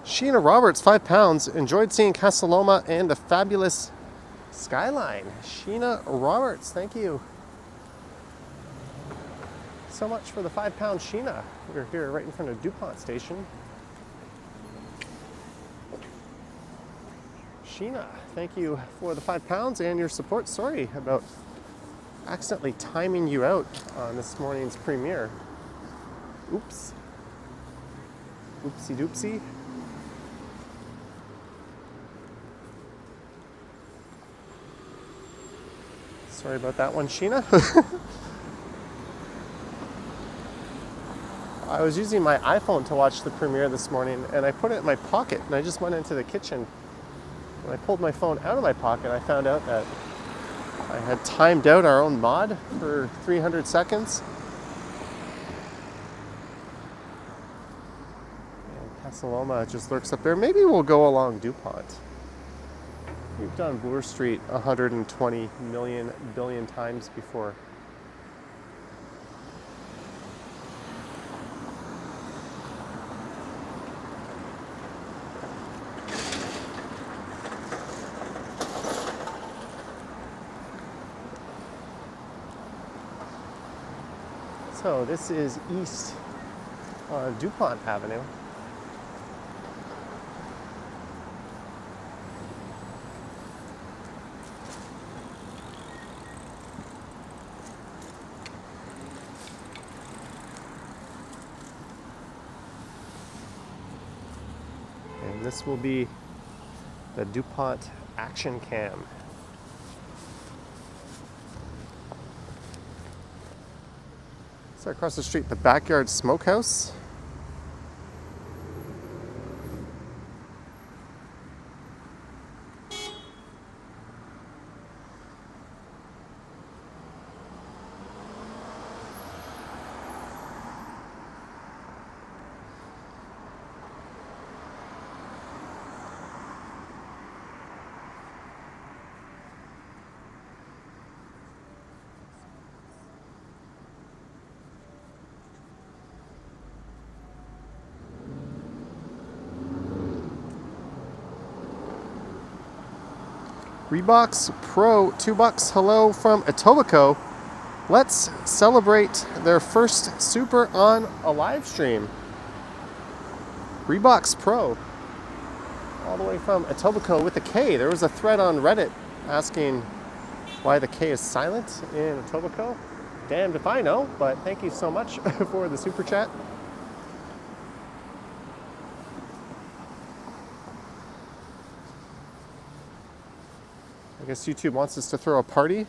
S1: Sheena Roberts, 5 pounds. Enjoyed seeing Casa Loma and the fabulous skyline. Sheena Roberts, thank you so much for the 5 pound Sheena. We're here right in front of DuPont Station. Sheena, thank you for the 5 pounds and your support. Sorry about accidentally timing you out on this morning's premiere. Oops. Oopsie doopsie. Sorry about that one, Sheena. I was using my iPhone to watch the premiere this morning and I put it in my pocket and I just went into the kitchen. When I pulled my phone out of my pocket, I found out that I had timed out our own mod for 300 seconds. And Casa Loma just lurks up there. Maybe we'll go along DuPont. We've done Bloor Street 120 million billion times before. So this is east on DuPont Avenue. And this will be the DuPont Action Cam. So across the street, the Backyard Smokehouse. Reeboks Pro, $2. Hello from Etobicoke. Let's celebrate their first super on a live stream. Reeboks Pro, all the way from Etobicoke with a K. There was a thread on Reddit asking why the K is silent in Etobicoke. Damned if I know, but thank you so much for the super chat. I guess YouTube wants us to throw a party.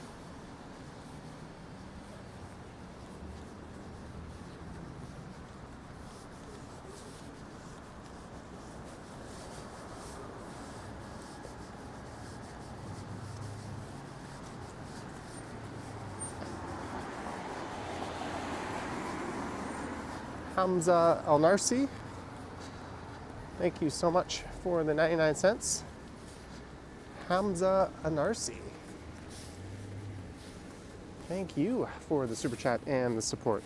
S1: Hamza Al Narsi, thank you so much for the 99 cents. Hamza Al Narsi, thank you for the super chat and the support.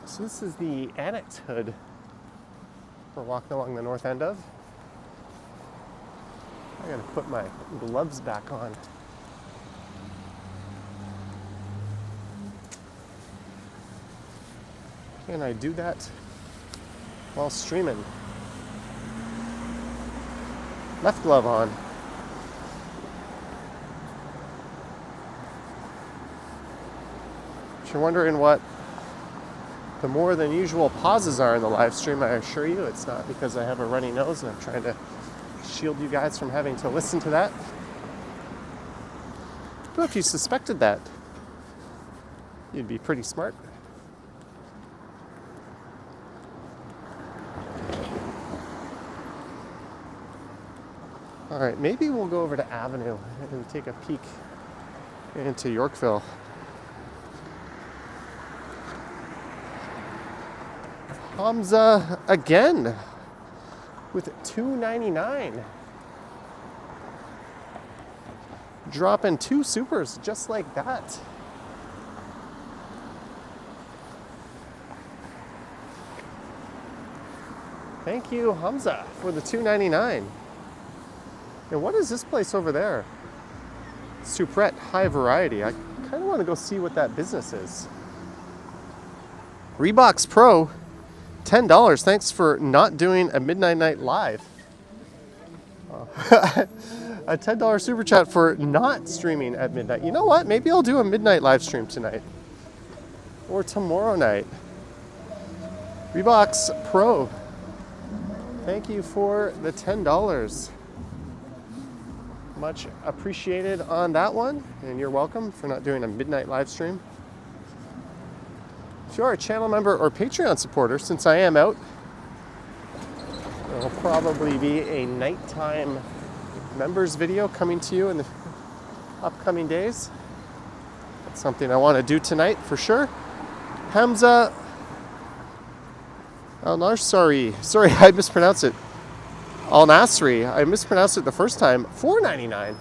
S1: So this is the annex hood we're walking along the north end of. I gotta put my gloves back on. Can I do that while streaming? Left glove on. If you're wondering what the more than usual pauses are in the live stream, I assure you it's not because I have a runny nose and I'm trying to shield you guys from having to listen to that. But if you suspected that, you'd be pretty smart. All right, maybe we'll go over to Avenue and take a peek into Yorkville. Hamza again with $2.99. Dropping 2 supers just like that. Thank you, Hamza, for the $2.99. And what is this place over there? Supret High Variety. I kind of want to go see what that business is. Reeboks Pro, $10. Thanks for not doing a Midnight Night Live. A $10 super chat for not streaming at midnight. You know what? Maybe I'll do a midnight live stream tonight. Or tomorrow night. Reeboks Pro, thank you for the $10. Much appreciated on that one, and you're welcome for not doing a midnight live stream. If you are a channel member or Patreon supporter, since I am out, there will probably be a nighttime members video coming to you in the upcoming days. That's something I want to do tonight for sure. Hamza Al Narsari, sorry, I mispronounced it. Al Nasri, I mispronounced it the first time. $4.99.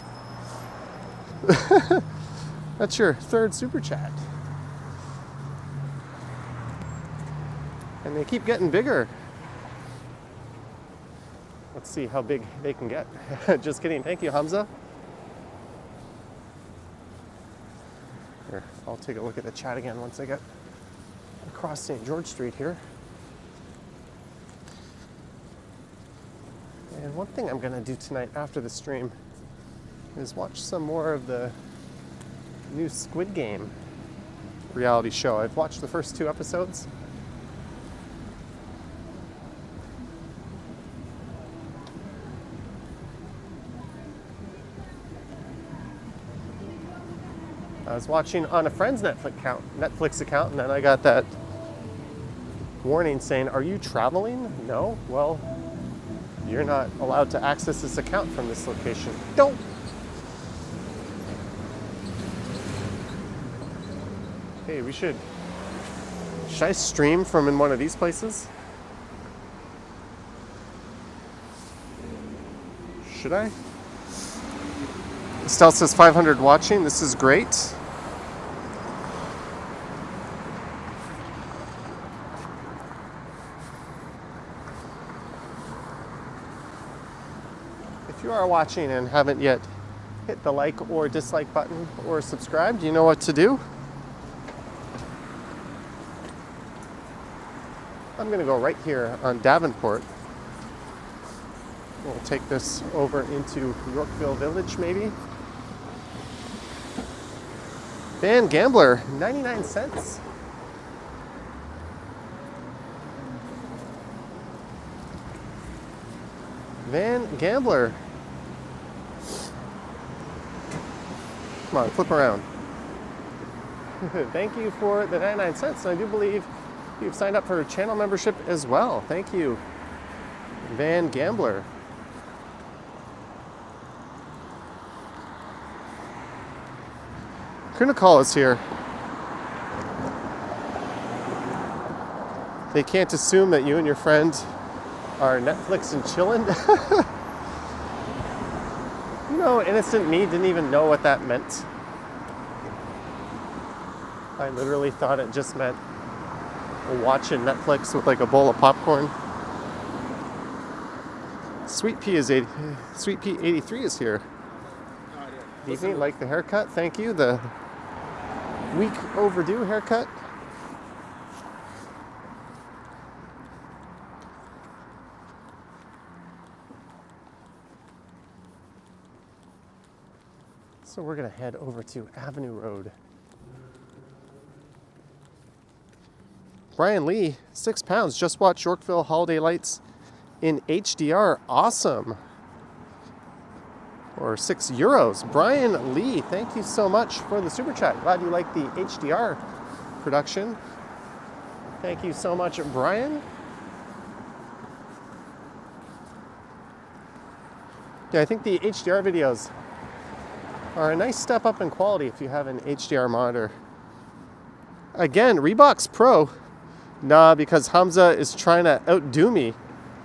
S1: That's your third super chat. And they keep getting bigger. Let's see how big they can get. Just kidding. Thank you, Hamza. Here, I'll take a look at the chat again once I get across St. George Street here. And one thing I'm going to do tonight after the stream is watch some more of the new Squid Game reality show. I've watched the first 2 episodes. I was watching on a friend's Netflix account, and then I got that warning saying, "Are you traveling?" No? Well, you're not allowed to access this account from this location. Don't. Hey, should I stream from in one of these places? Should I? Estelle says 500 watching. This is great. If you are watching and haven't yet hit the like or dislike button or subscribed, you know what to do. I'm going to go right here on Davenport. We'll take this over into Yorkville Village, maybe. Van Gambler, 99 cents. Van Gambler. Come on, flip around. Thank you for the 99 cents. I do believe you've signed up for a channel membership as well. Thank you, Van Gambler. Critical is here. They can't assume that you and your friend are Netflix and chillin'. You know, innocent me didn't even know what that meant. I literally thought it just meant watching Netflix with like a bowl of popcorn. Sweet Pea 83 is here. Evening, like the haircut. Thank you. The week overdue haircut. So we're gonna head over to Avenue Road. Brian Lee, £6. Just watched Yorkville Holiday Lights in HDR. Awesome. Or €6. Brian Lee, thank you so much for the super chat. Glad you like the HDR production. Thank you so much, Brian. Yeah, I think the HDR videos are a nice step up in quality if you have an HDR monitor. Again, Reeboks Pro. Nah, because Hamza is trying to outdo me.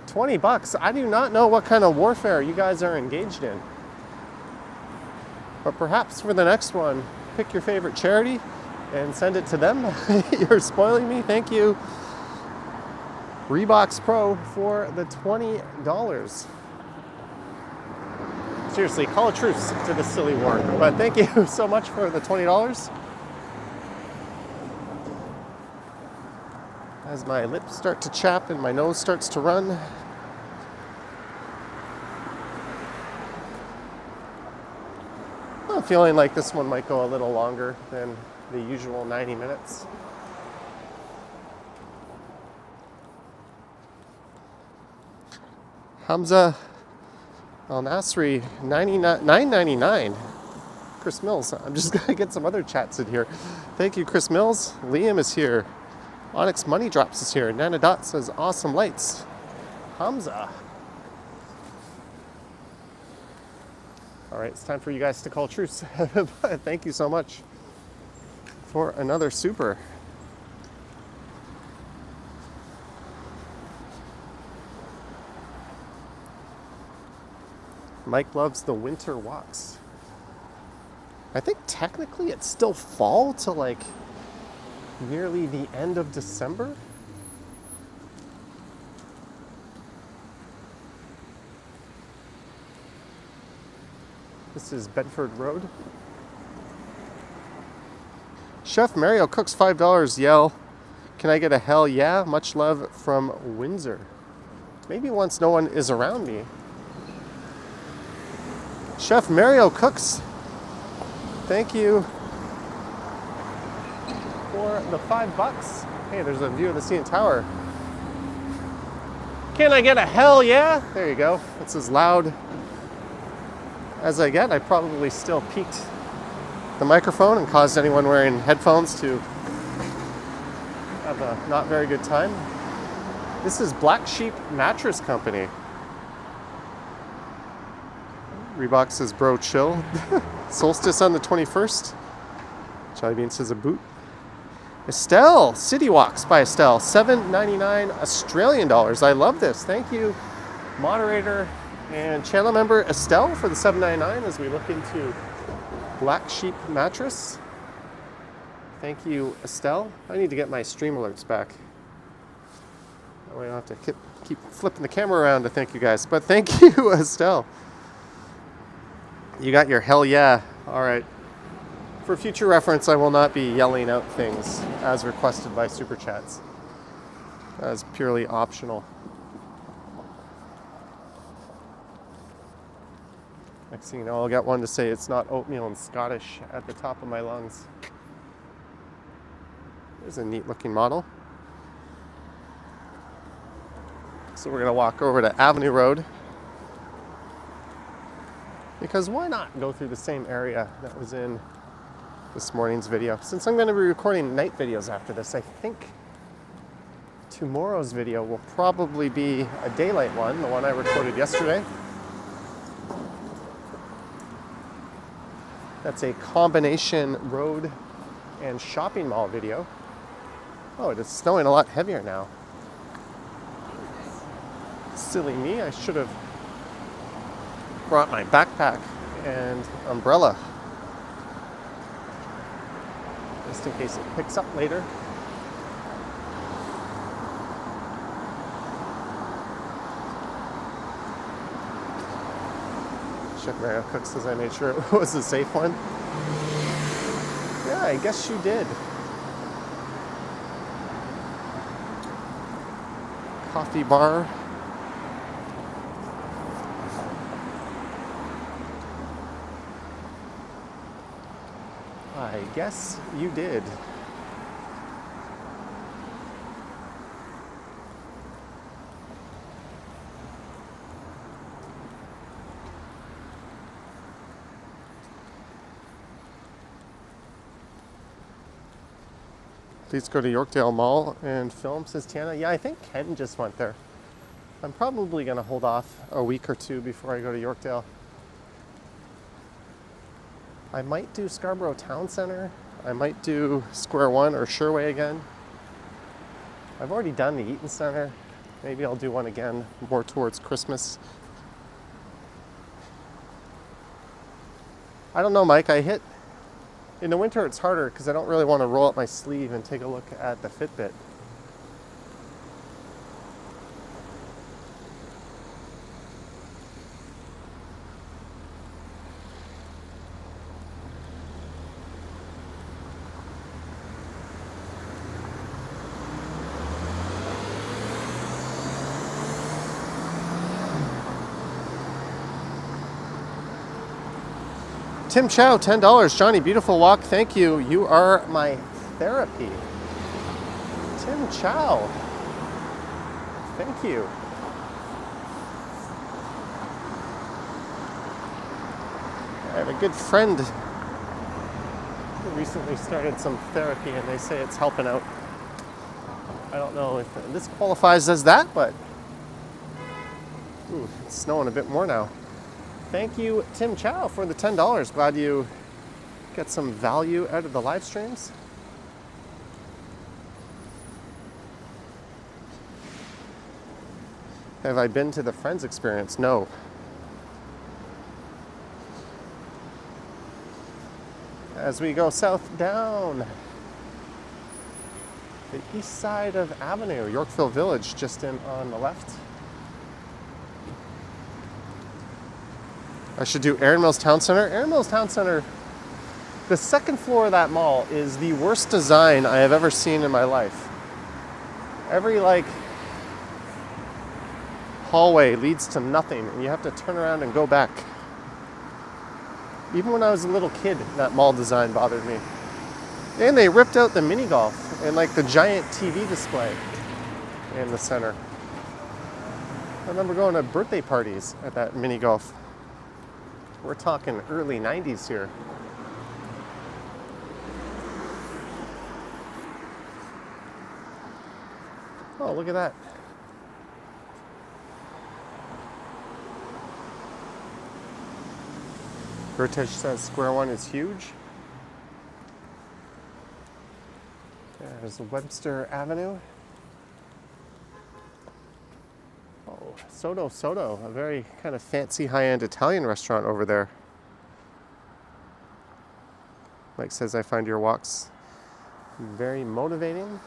S1: $20. I do not know what kind of warfare you guys are engaged in. But perhaps for the next one, pick your favorite charity and send it to them. You're spoiling me. Thank you, Reeboks Pro, for the $20. Seriously, call a truce to this silly war. But thank you so much for the $20. As my lips start to chap and my nose starts to run. I'm feeling like this one might go a little longer than the usual 90 minutes. Hamza Al Nasri, $9.99. Chris Mills. I'm just gonna get some other chats in here. Thank you, Chris Mills. Liam is here. Onyx Money Drops is here. Nana Dot says awesome lights. Hamza. All right, it's time for you guys to call truce. Thank you so much for another super. Mike loves the winter walks. I think technically it's still fall to like nearly the end of December. This is Bedford Road. Chef Mario cooks $5. Yell, can I get a hell yeah? Much love from Windsor. Maybe once no one is around me. Chef Mario cooks. Thank you for the $5. Hey, there's a view of the CN Tower. Can I get a hell yeah? There you go. It's as loud as I get. I probably still peaked the microphone and caused anyone wearing headphones to have a not very good time. This is Black Sheep Mattress Company. Reebok says, bro, chill. Solstice on the 21st. Charlie Bean says a boot. Estelle, City Walks by Estelle, $7.99 Australian dollars. I love this. Thank you, moderator and channel member Estelle, for the $7.99 as we look into Black Sheep Mattress. Thank you, Estelle. I need to get my stream alerts back. That way I don't have to keep flipping the camera around to thank you guys. But thank you, Estelle. You got your hell yeah. All right. For future reference, I will not be yelling out things as requested by Super Chats. That is purely optional. Next thing you know, I'll get one to say it's not oatmeal and Scottish at the top of my lungs. There's a neat looking model. So we're going to walk over to Avenue Road. because why not go through the same area that was in this morning's video? Since I'm going to be recording night videos after this, I think tomorrow's video will probably be a daylight one, the one I recorded yesterday. That's a combination road and shopping mall video. Oh, it is snowing a lot heavier now. Silly me, I should have brought my backpack and umbrella, just in case it picks up later. Chef Mario Cook says I made sure it was a safe one. Yeah, I guess you did. Coffee bar. I guess you did. Please go to Yorkdale Mall and film, says Tiana. Yeah, I think Ken just went there. I'm probably going to hold off a week or two before I go to Yorkdale. I might do Scarborough Town Center. I might do Square One or Sherway again. I've already done the Eaton Center. Maybe I'll do one again more towards Christmas. I don't know, Mike. In the winter it's harder because I don't really want to roll up my sleeve and take a look at the Fitbit. Tim Chow, $10. Johnny, beautiful walk. Thank you. You are my therapy. Tim Chow. Thank you. I have a good friend who recently started some therapy and they say it's helping out. I don't know if this qualifies as that, but it's snowing a bit more now. Thank you, Tim Chow, for the $10. Glad you get some value out of the live streams. Have I been to the Friends Experience? No. As we go south down the east side of Avenue, Yorkville Village, just in on the left. I should do Erin Mills Town Center. Erin Mills Town Center, the second floor of that mall is the worst design I have ever seen in my life. Every hallway leads to nothing and you have to turn around and go back. Even when I was a little kid, that mall design bothered me. And they ripped out the mini golf and the giant TV display in the center. I remember going to birthday parties at that mini golf. We're talking early 90s here. Oh, look at that. British says Square One is huge. There's Webster Avenue. Oh, Soto, a very kind of fancy high-end Italian restaurant over there. Mike says, I find your walks very motivating.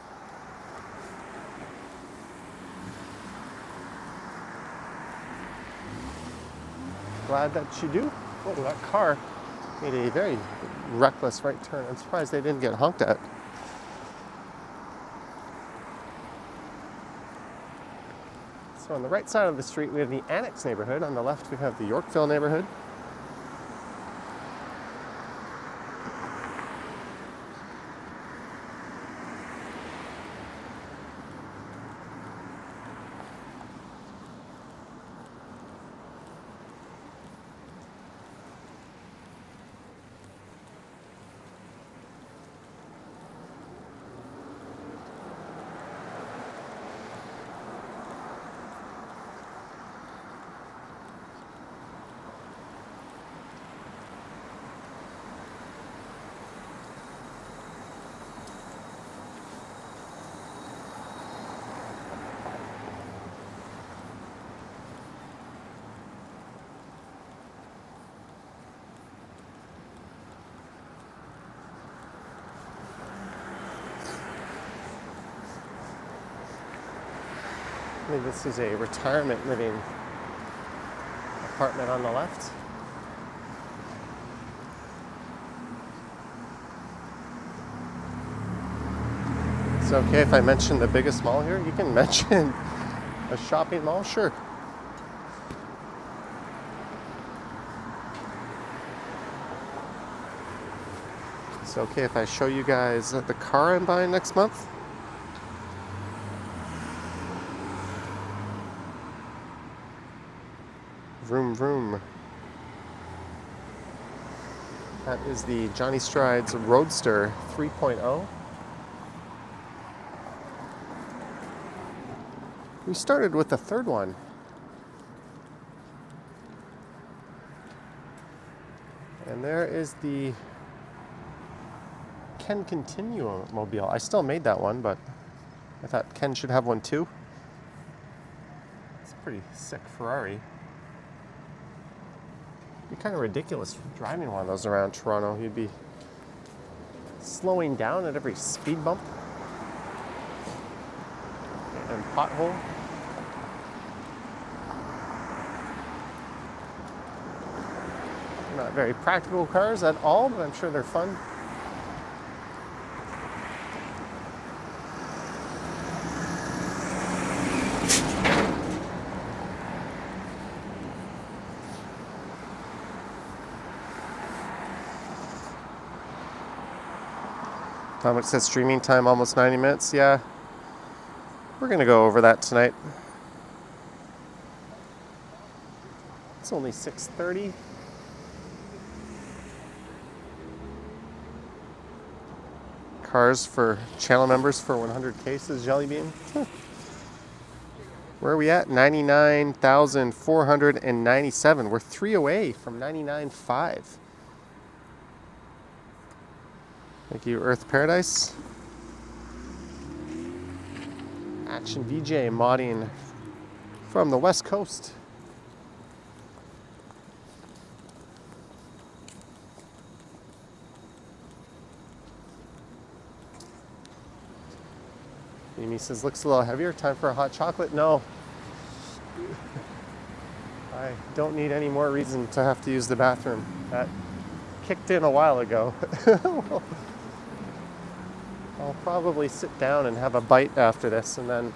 S1: Glad that you do. Oh, that car made a very reckless right turn. I'm surprised they didn't get honked at. So on the right side of the street, we have the Annex neighborhood. On the left, we have the Yorkville neighborhood. I believe this is a retirement living apartment on the left. It's okay if I mention the biggest mall here? You can mention a shopping mall? Sure. It's okay if I show you guys the car I'm buying next month? Vroom vroom. That is the Johnny Strides Roadster 3.0. We started with the third one. And there is the Ken Continuum Mobile. I still made that one, but I thought Ken should have one too. It's a pretty sick Ferrari. It'd be kind of ridiculous driving one of those around Toronto. You'd be slowing down at every speed bump and pothole. Not very practical cars at all, but I'm sure they're fun. It says streaming time almost 90 minutes. Yeah, we're gonna go over that tonight. It's only 6:30. Cars for channel members for 100 cases, Jelly Bean. Where are we at? 99,497. We're 3 away from 99.5. Thank you, Earth Paradise. Action VJ modding from the West Coast. Amy says, looks a little heavier. Time for a hot chocolate? No. I don't need any more reason to have to use the bathroom. That kicked in a while ago. Well, I'll probably sit down and have a bite after this and then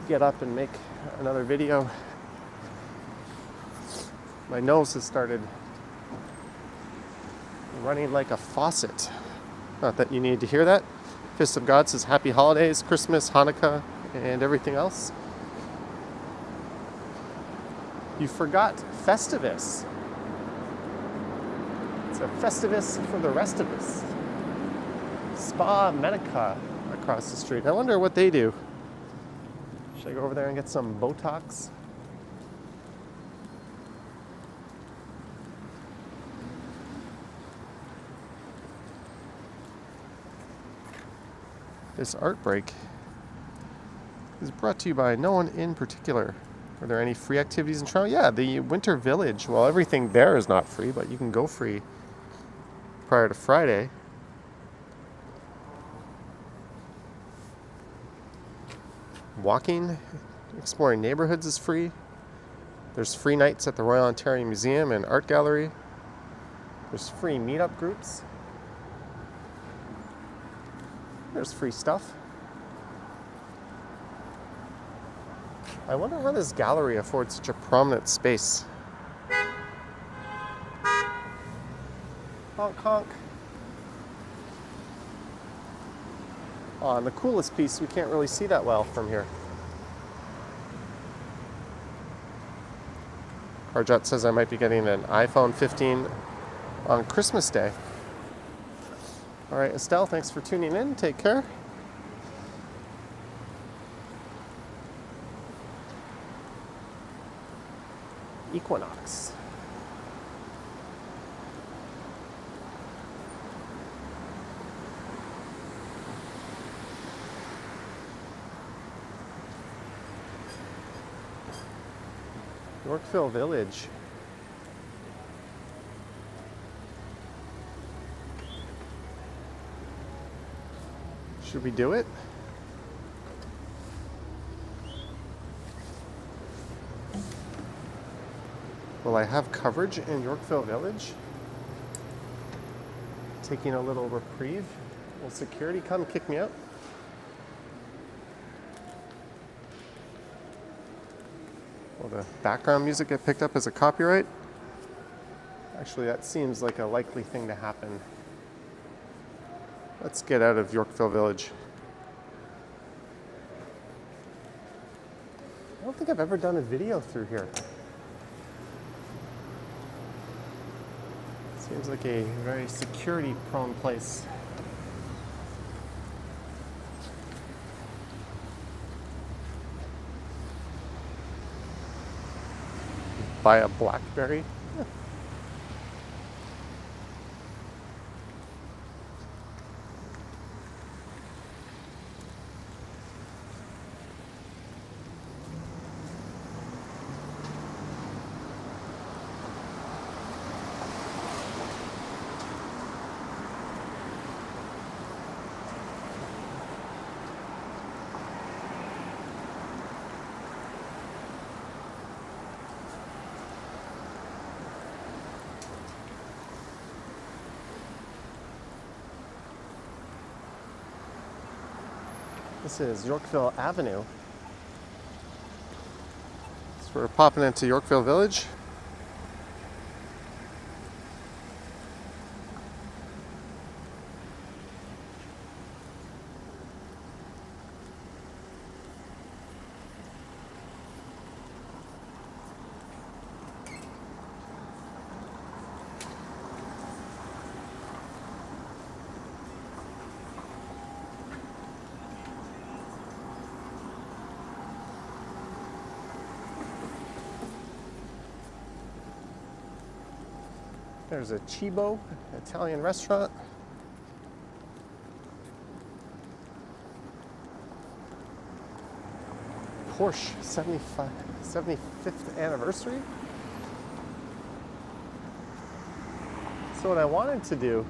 S1: get up and make another video. My nose has started running like a faucet. Not that you need to hear that. Fist of God says happy holidays, Christmas, Hanukkah, and everything else. You forgot Festivus. It's a Festivus for the rest of us. Spa Medica across the street. I wonder what they do. Should I go over there and get some Botox? This art break is brought to you by no one in particular. Are there any free activities in Toronto? Yeah, the Winter Village. Well, everything there is not free, but you can go free prior to Friday. Walking, exploring neighborhoods is free. There's free nights at the Royal Ontario Museum and Art Gallery. There's free meetup groups. There's free stuff. I wonder how this gallery affords such a prominent space. Honk honk. Oh, and the coolest piece, we can't really see that well from here. Carjot says I might be getting an iPhone 15 on Christmas Day. All right, Estelle, thanks for tuning in. Take care. Equinox. Yorkville Village. Should we do it? Will I have coverage in Yorkville Village? Taking a little reprieve. Will security come kick me out? Will the background music get picked up as a copyright? Actually, that seems like a likely thing to happen. Let's get out of Yorkville Village. I don't think I've ever done a video through here. Seems like a very security-prone place. Buy a BlackBerry. This is Yorkville Avenue. So we're popping into Yorkville Village. There's a Cibo Italian restaurant. Porsche 75th anniversary. So what I wanted to do,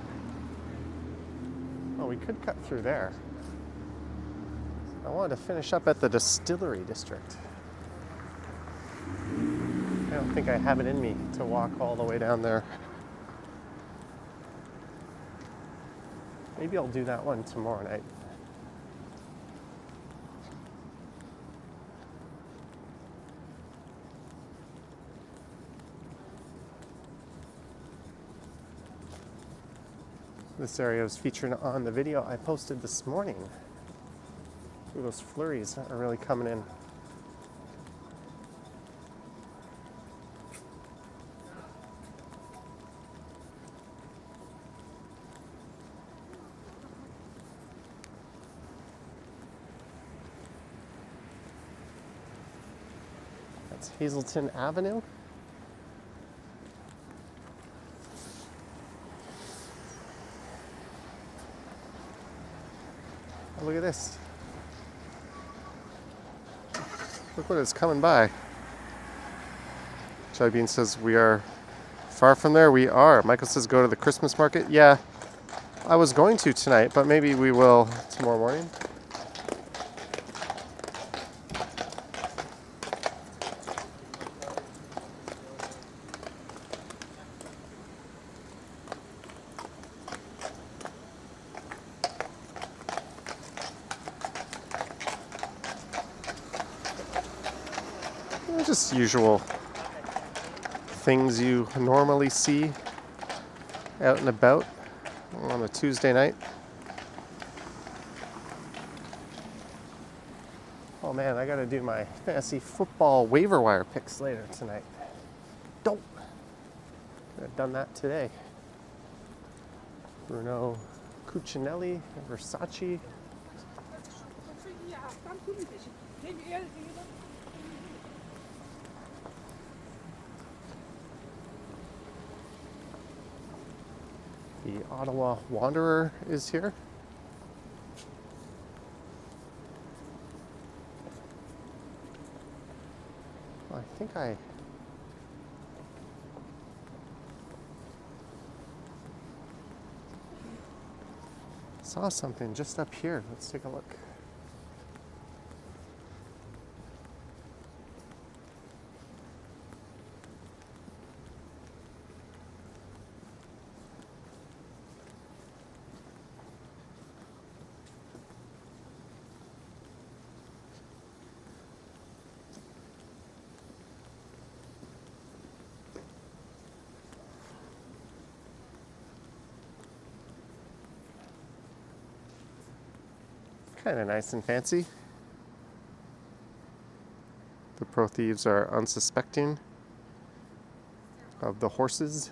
S1: oh, we could cut through there. I wanted to finish up at the distillery district. I don't think I have it in me to walk all the way down there. Maybe I'll do that one tomorrow night. This area was featured on the video I posted this morning. Ooh, those flurries are really coming in. That's Hazelton Avenue. Oh, look at this. Look what is coming by. Chai Bean says we are far from there. We are. Michael says go to the Christmas market. Yeah, I was going to tonight, but maybe we will tomorrow morning. Just usual things you normally see out and about on a Tuesday night. Oh man, I gotta do my fantasy football waiver wire picks later tonight. Dope. Could have done that today. Bruno Cucinelli, Versace. The Ottawa Wanderer is here. I think I saw something just up here. Let's take a look. Kind of nice and fancy. The pro thieves are unsuspecting of the horses.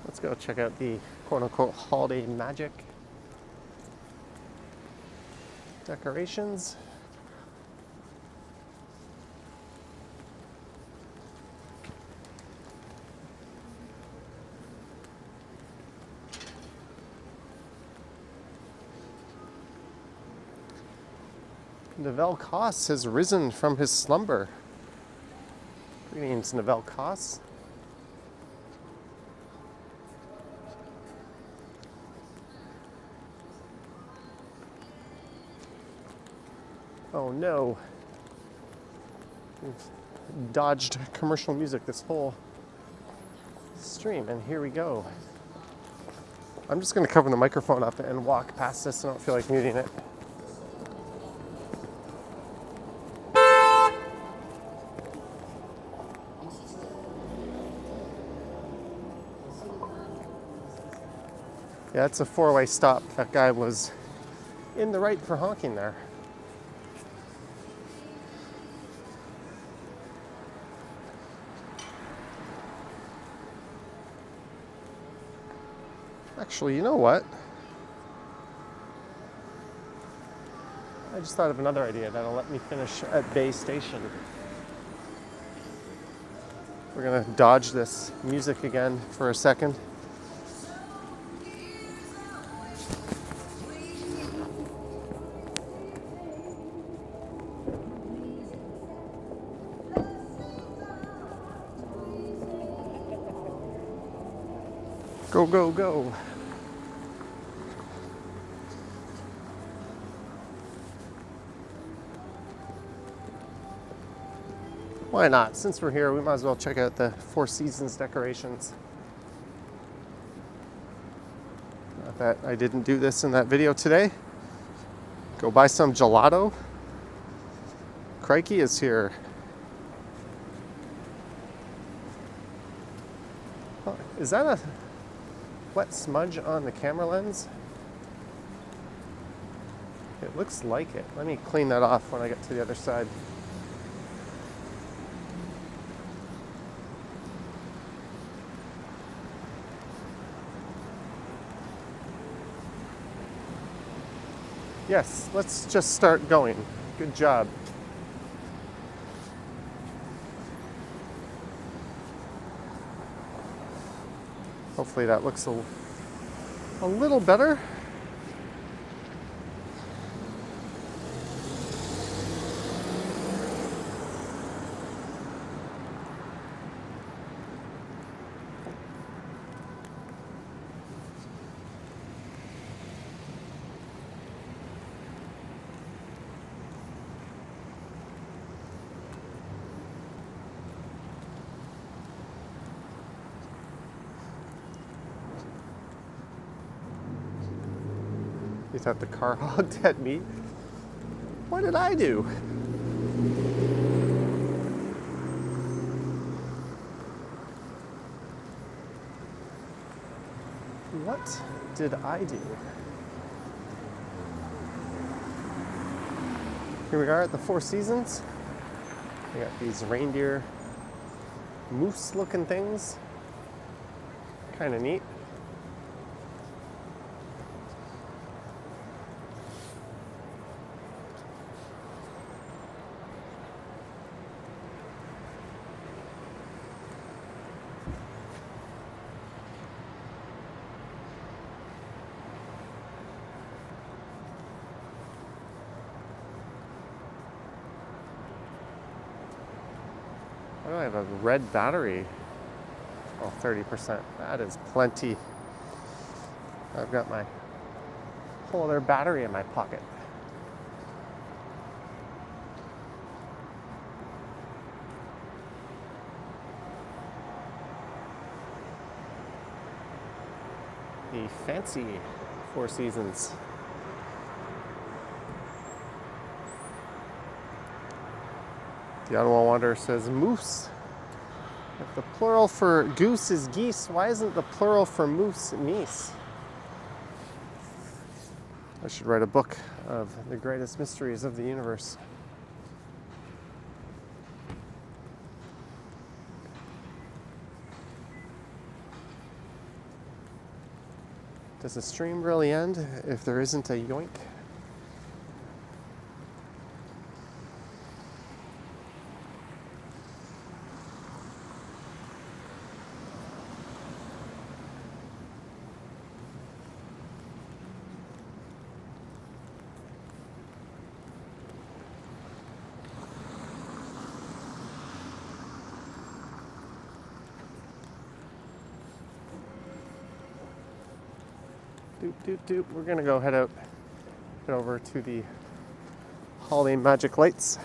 S1: Let's go check out the quote-unquote holiday magic decorations. Novell Koss has risen from his slumber. Greetings, Novell Koss. Oh no. We've dodged commercial music this whole stream, and here we go. I'm just going to cover the microphone up and walk past this. I don't feel like muting it. Yeah, it's a four-way stop. That guy was in the right for honking there. Actually, you know what? I just thought of another idea that'll let me finish at Bay Station. We're gonna dodge this music again for a second. Go, go, go. Why not? Since we're here, we might as well check out the Four Seasons decorations. Not that I didn't do this in that video today. Go buy some gelato. Crikey is here. Oh, is that a wet smudge on the camera lens? It looks like it. Let me clean that off when I get to the other side. Yes, let's just start going. Good job. Hopefully that looks a little better. You thought the car hogged at me? What did I do? What did I do? Here we are at the Four Seasons. We got these reindeer moose looking things. Kind of neat. Why do I have a red battery? Oh, 30%. That is plenty. I've got my whole other battery in my pocket. The fancy Four Seasons. The Ottawa Wanderer says moose. If the plural for goose is geese, why isn't the plural for moose meese? I should write a book of the greatest mysteries of the universe. Does the stream really end if there isn't a yoink? We're gonna go head over to the Holiday Magic Lights.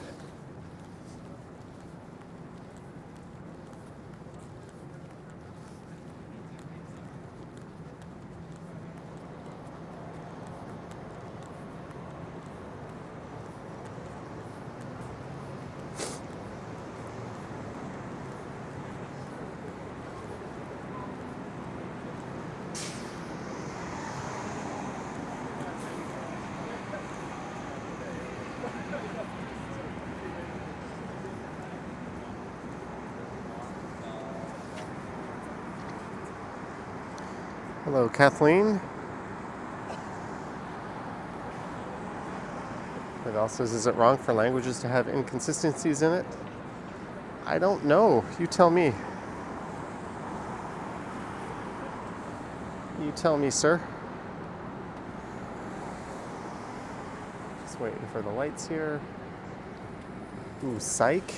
S1: Hello, Kathleen. It also says, is it wrong for languages to have inconsistencies in it? I don't know. You tell me. You tell me, sir. Just waiting for the lights here. Ooh, psych.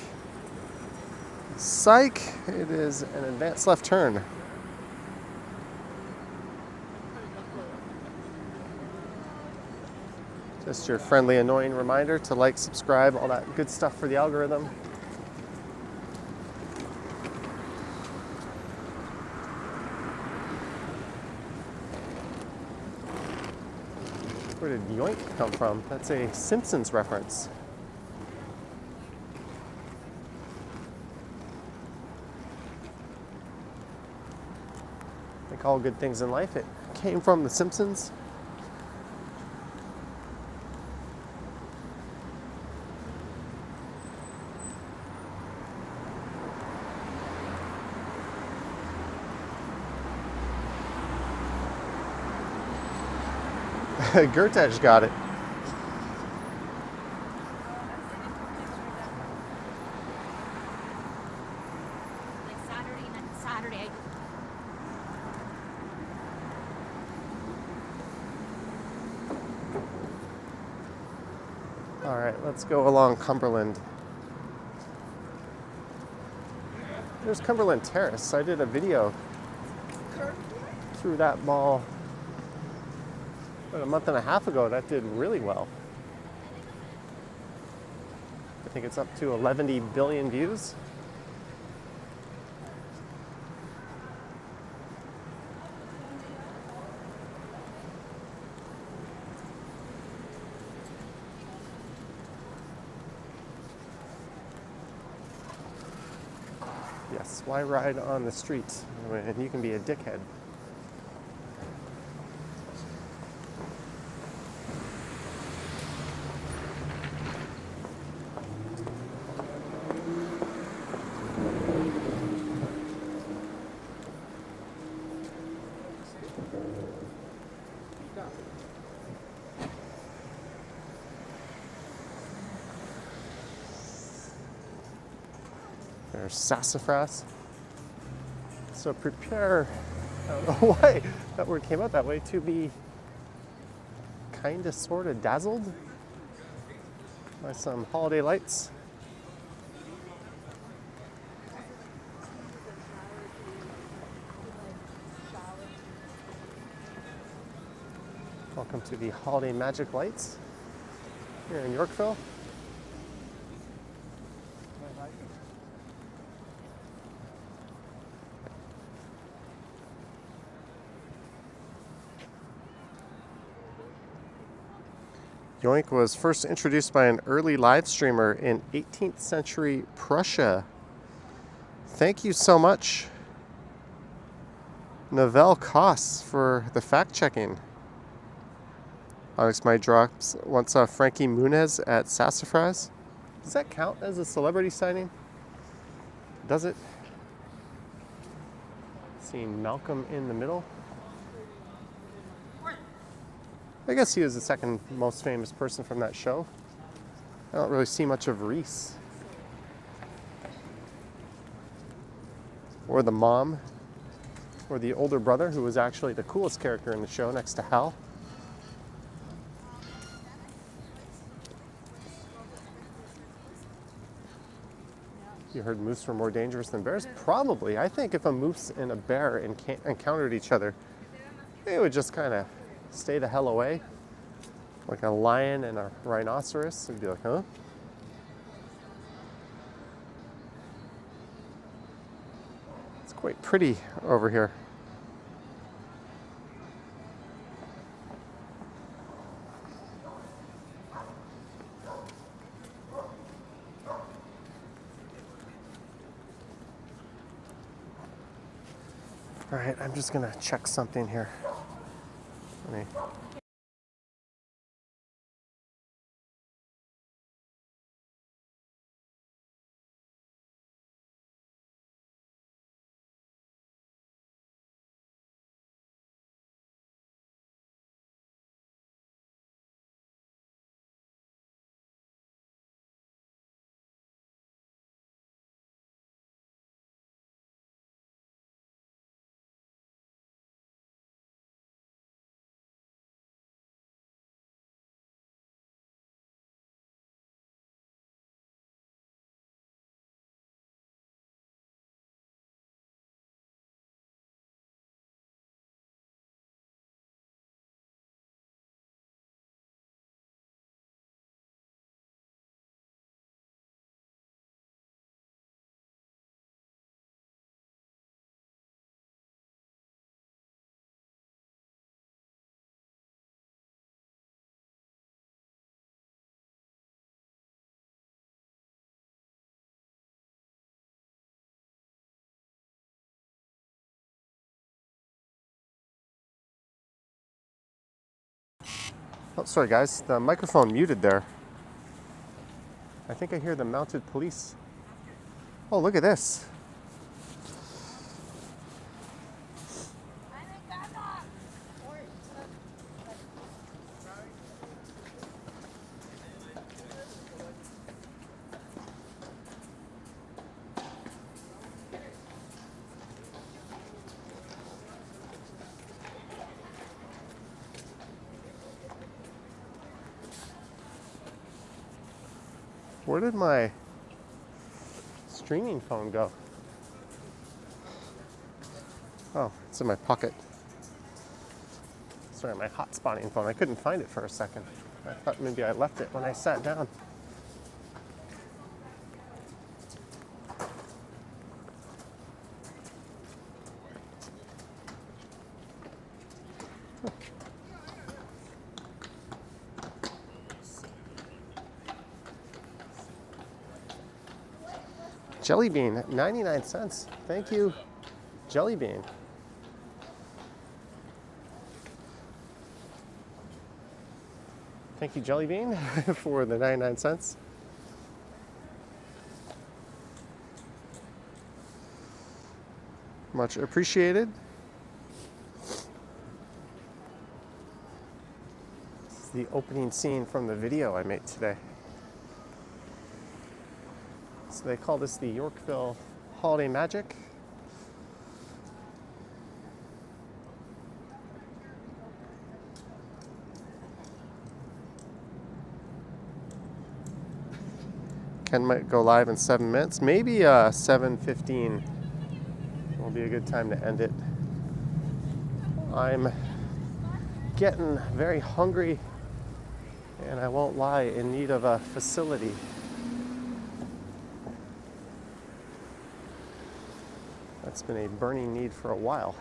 S1: Psych! It is an advanced left turn. Just your friendly, annoying reminder to like, subscribe, all that good stuff for the algorithm. Where did yoink come from? That's a Simpsons reference. Like all good things in life, it came from the Simpsons. Gertej got it.
S2: Saturday.
S1: All right, let's go along Cumberland. There's Cumberland Terrace. I did a video through that mall about a month and a half ago. That did really well. I think it's up to 11 billion views. Yes, why ride on the streets when you can be a dickhead? There's sassafras. So prepare, I don't know why that word came out that way, to be kind of sort of dazzled by some holiday lights. Welcome to the Holiday Magic Lights here in Yorkville. Yoink was first introduced by an early live streamer in 18th century Prussia. Thank you so much, Novell Koss, for the fact checking. Onyx My Drops once saw Frankie Muniz at Sassafras. Does that count as a celebrity sighting? Does it? Seeing Malcolm in the middle. I guess he was the second most famous person from that show. I don't really see much of Reese. Or the mom. Or the older brother, who was actually the coolest character in the show next to Hal. You heard moose were more dangerous than bears? Probably. I think if a moose and a bear encountered each other, they would just kind of stay the hell away. Like a lion and a rhinoceros. It'd be like, huh? It's quite pretty over here. All right, I'm just gonna check something here. Let me... Oh, sorry guys, the microphone muted there. I think I hear the mounted police. Oh, look at this. Where did my streaming phone go? Oh, it's in my pocket. Sorry, my hotspotting phone. I couldn't find it for a second. I thought maybe I left it when I sat down. Jelly bean, 99 cents. Thank you, Jelly bean. Thank you, Jelly bean, for the 99 cents. Much appreciated. This is the opening scene from the video I made today. So they call this the Yorkville Holiday Magic. Ken might go live in 7 minutes. Maybe 7:15 will be a good time to end it. I'm getting very hungry, and I won't lie, in need of a facility. That's been a burning need for a while.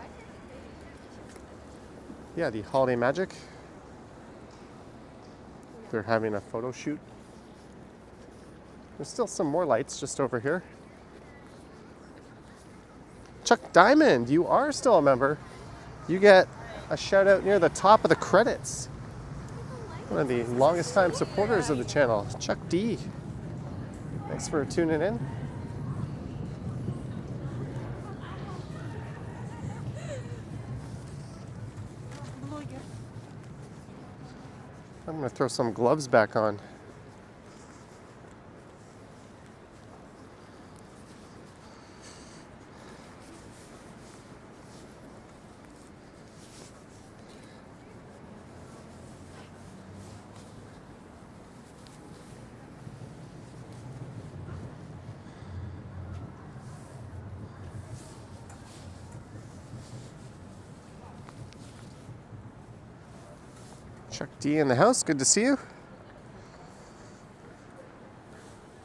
S1: Yeah, the Holiday Magic. They're having a photo shoot. There's still some more lights just over here. Chuck Diamond, you are still a member. You get a shout out near the top of the credits. One of the longest time supporters of the channel, Chuck D. Thanks for tuning in. I'm going to throw some gloves back on. Chuck D in the house, good to see you.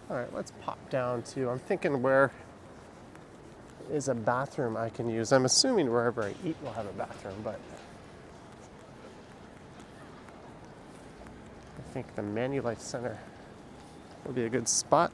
S1: All right, let's pop down to, I'm thinking where is a bathroom I can use. I'm assuming wherever I eat will have a bathroom, but I think the Manulife Center will be a good spot.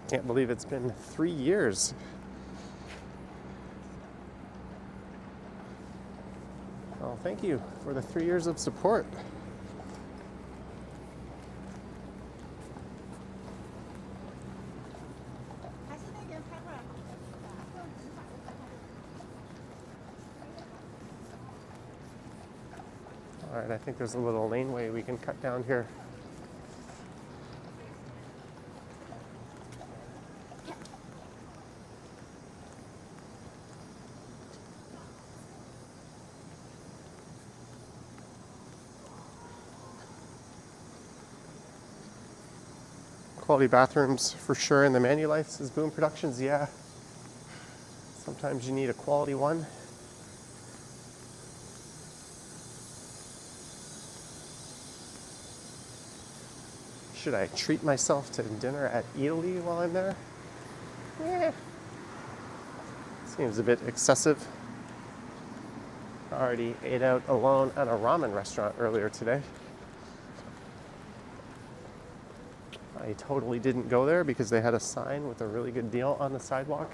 S1: Can't believe it's been 3 years. Well, thank you for the 3 years of support. All right, I think there's a little laneway we can cut down here. Quality bathrooms for sure in the Manulife, says Boom Productions. Yeah, sometimes you need a quality one. Should I treat myself to dinner at Italy while I'm there? Yeah, seems a bit excessive. I already ate out alone at a ramen restaurant earlier today. I totally didn't go there because they had a sign with a really good deal on the sidewalk.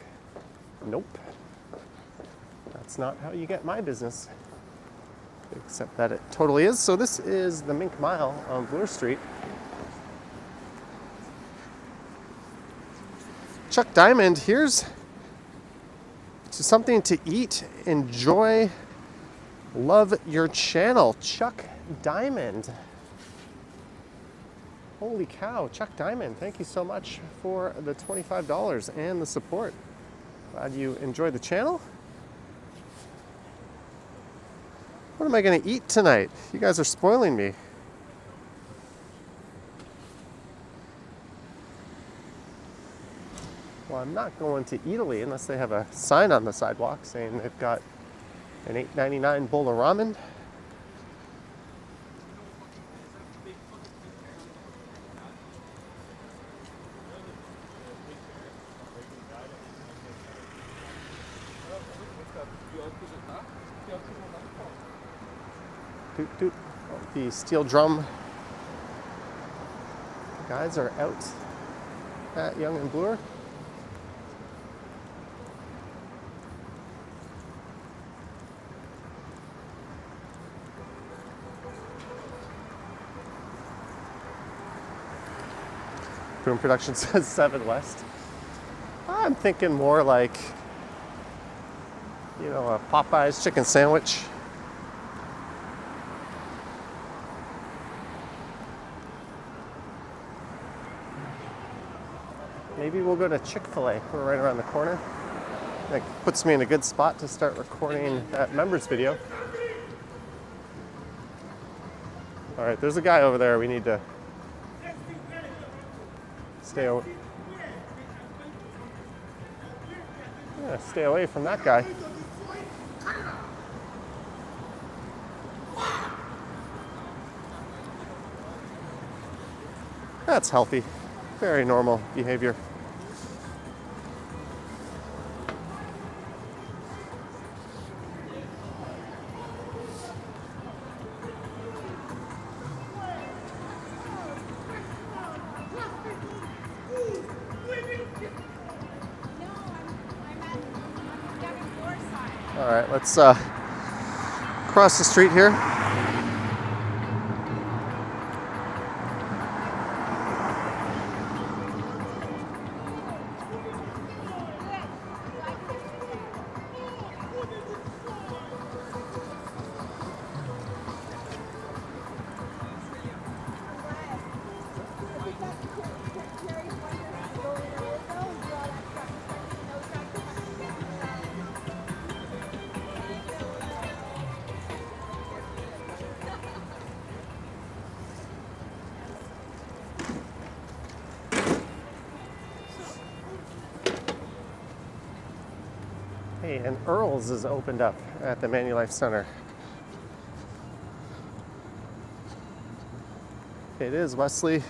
S1: Nope. That's not how you get my business. Except that it totally is. So this is the Mink Mile on Bloor Street. Chuck Diamond, here's to something to eat, enjoy, love your channel. Chuck Diamond. Holy cow, Chuck Diamond, thank you so much for the $25 and the support. Glad you enjoyed the channel. What am I gonna eat tonight? You guys are spoiling me. Well, I'm not going to Italy unless they have a sign on the sidewalk saying they've got an $8.99 bowl of ramen. Doot, doot. The steel drum guys are out at Yonge and Bloor. Boom Production says 7 West. I'm thinking more like, you know, a Popeye's chicken sandwich. Maybe we'll go to Chick-fil-A. We're right around the corner. That puts me in a good spot to start recording that members video. All right, there's a guy over there. We need to stay away from that guy. That's healthy. Very normal behavior. All right, let's cross the street here. Hey, and Earl's is opened up at the Manulife Center. It is, Wesley.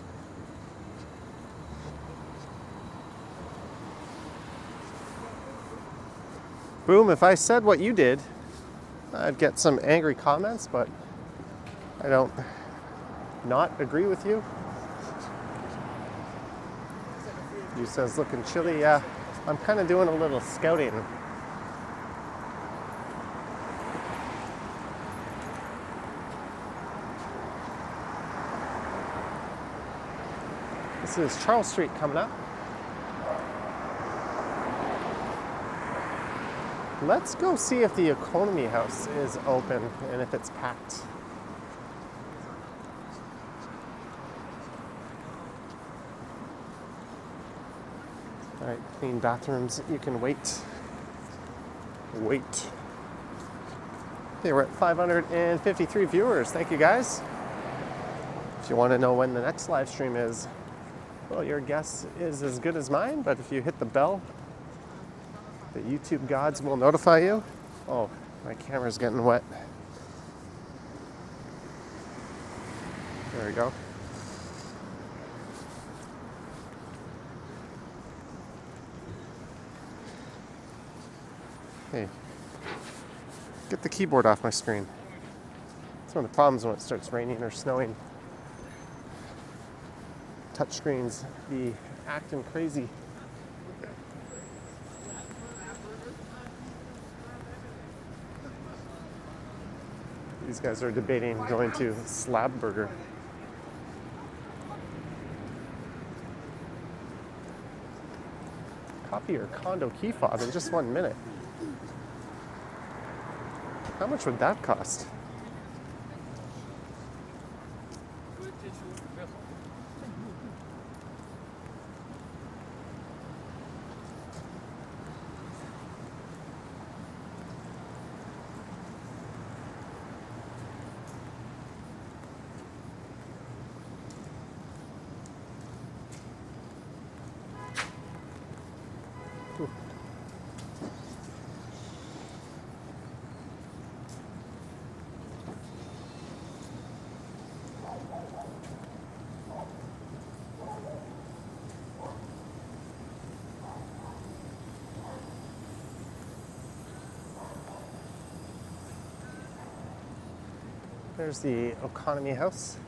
S1: Boom, if I said what you did, I'd get some angry comments, but I don't not agree with you. You says looking chilly. Yeah, I'm kind of doing a little scouting. This is Charles Street coming up. Let's go see if the Economy House is open and if it's packed. All right, clean bathrooms. You can wait. Okay, we're at 553 viewers. Thank you, guys. If you want to know when the next live stream is, well, your guess is as good as mine, but if you hit the bell, the YouTube gods will notify you. Oh, my camera's getting wet. There we go. Hey, get the keyboard off my screen. That's one of the problems when it starts raining or snowing. Touchscreens be acting crazy. These guys are debating going to Slab Burger. Copy your condo key fob in just 1 minute. How much would that cost? There's the Economy House.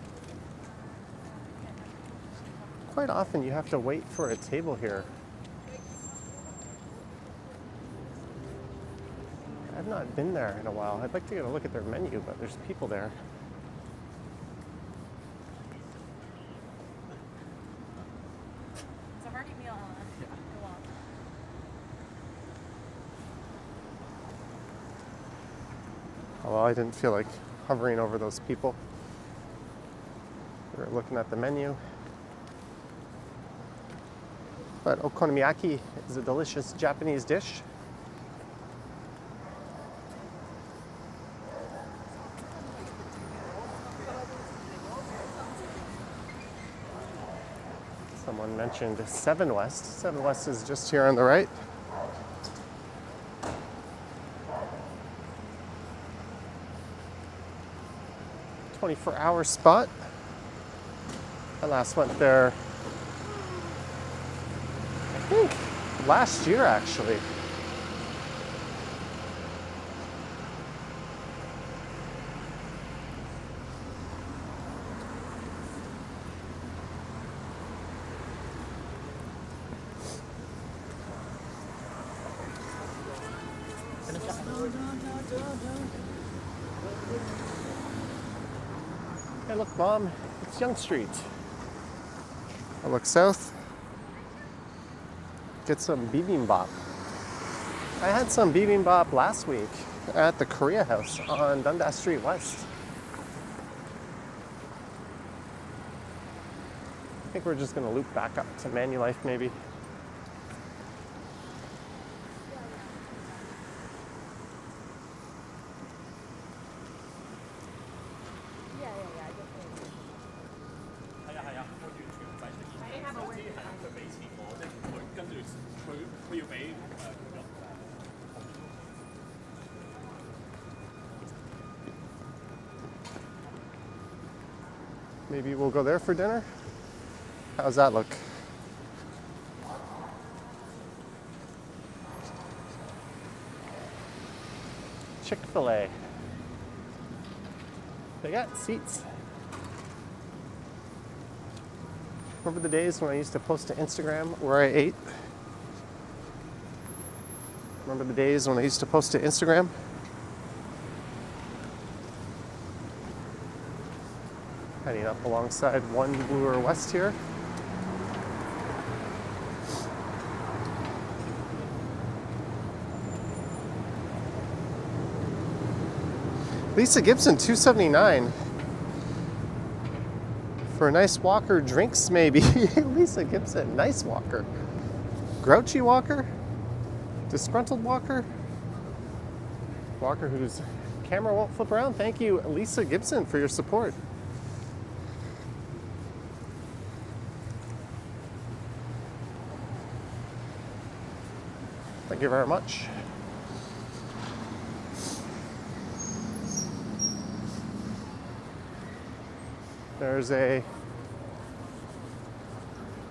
S1: Quite often you have to wait for a table here. I've not been there in a while. I'd like to get a look at their menu, but there's people there.
S2: It's a hearty meal, Ellen.
S1: Oh, well, I didn't feel like hovering over those people. We were looking at the menu. But okonomiyaki is a delicious Japanese dish. mentioned 7 West. 7 West is just here on the right. "24-hour spot." I last went there, I think, last year actually. Hey, look, Mom, it's Yonge Street. I'll look south, get some bibimbap. I had some bibimbap last week at the Korea House on Dundas Street West. I think we're just gonna loop back up to Manulife maybe. Maybe we'll go there for dinner. How's that look? Chick-fil-A. They got seats. Remember the days when I used to post to Instagram where I ate? Remember the days when I used to post to Instagram? Heading up alongside 1 Bloor West here. Lisa Gibson, $2.79 for a nice walker. Drinks maybe. Lisa Gibson, nice walker. Grouchy walker? Disgruntled walker? Walker whose camera won't flip around. Thank you, Lisa Gibson, for your support. Thank you very much. There's the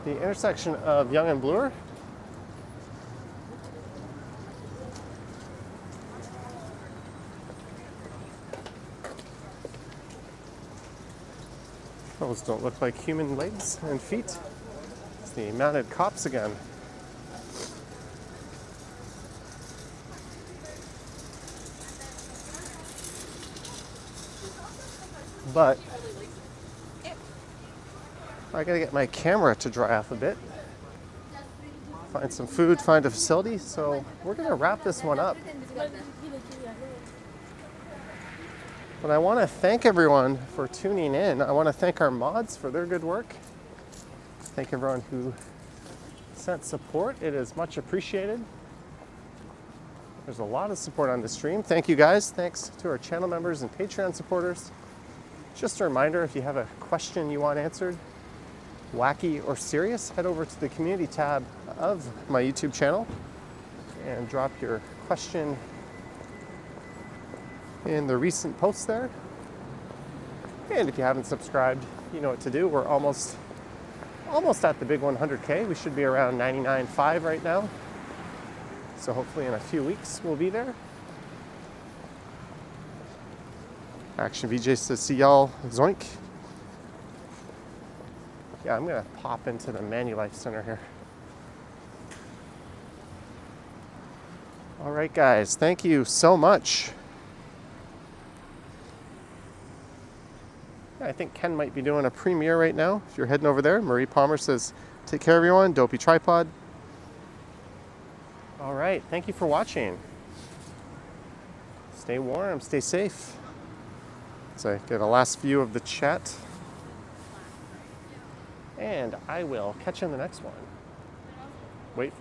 S1: intersection of Yonge and Bloor. Those don't look like human legs and feet. It's the mounted cops again. But I gotta get my camera to dry off a bit, find some food, find a facility. So we're gonna wrap this one up. But I want to thank everyone for tuning in. I want to thank our mods for their good work. Thank everyone who sent support. It is much appreciated. There's a lot of support on the stream. Thank you guys. Thanks to our channel members and Patreon supporters. Just a reminder, if you have a question you want answered, wacky or serious, head over to the community tab of my YouTube channel and drop your question in the recent posts there. And if you haven't subscribed, you know what to do. We're almost at the big 100K. We should be around 99.5 right now. So hopefully in a few weeks we'll be there. Action VJ says, see y'all, zoink. Yeah, I'm gonna pop into the Manulife Center here. All right, guys, thank you so much. Yeah, I think Ken might be doing a premiere right now. If you're heading over there, Marie Palmer says, take care everyone, dopey tripod. All right, thank you for watching. Stay warm, stay safe. So I get a last view of the chat. And I will catch you in the next one. Wait for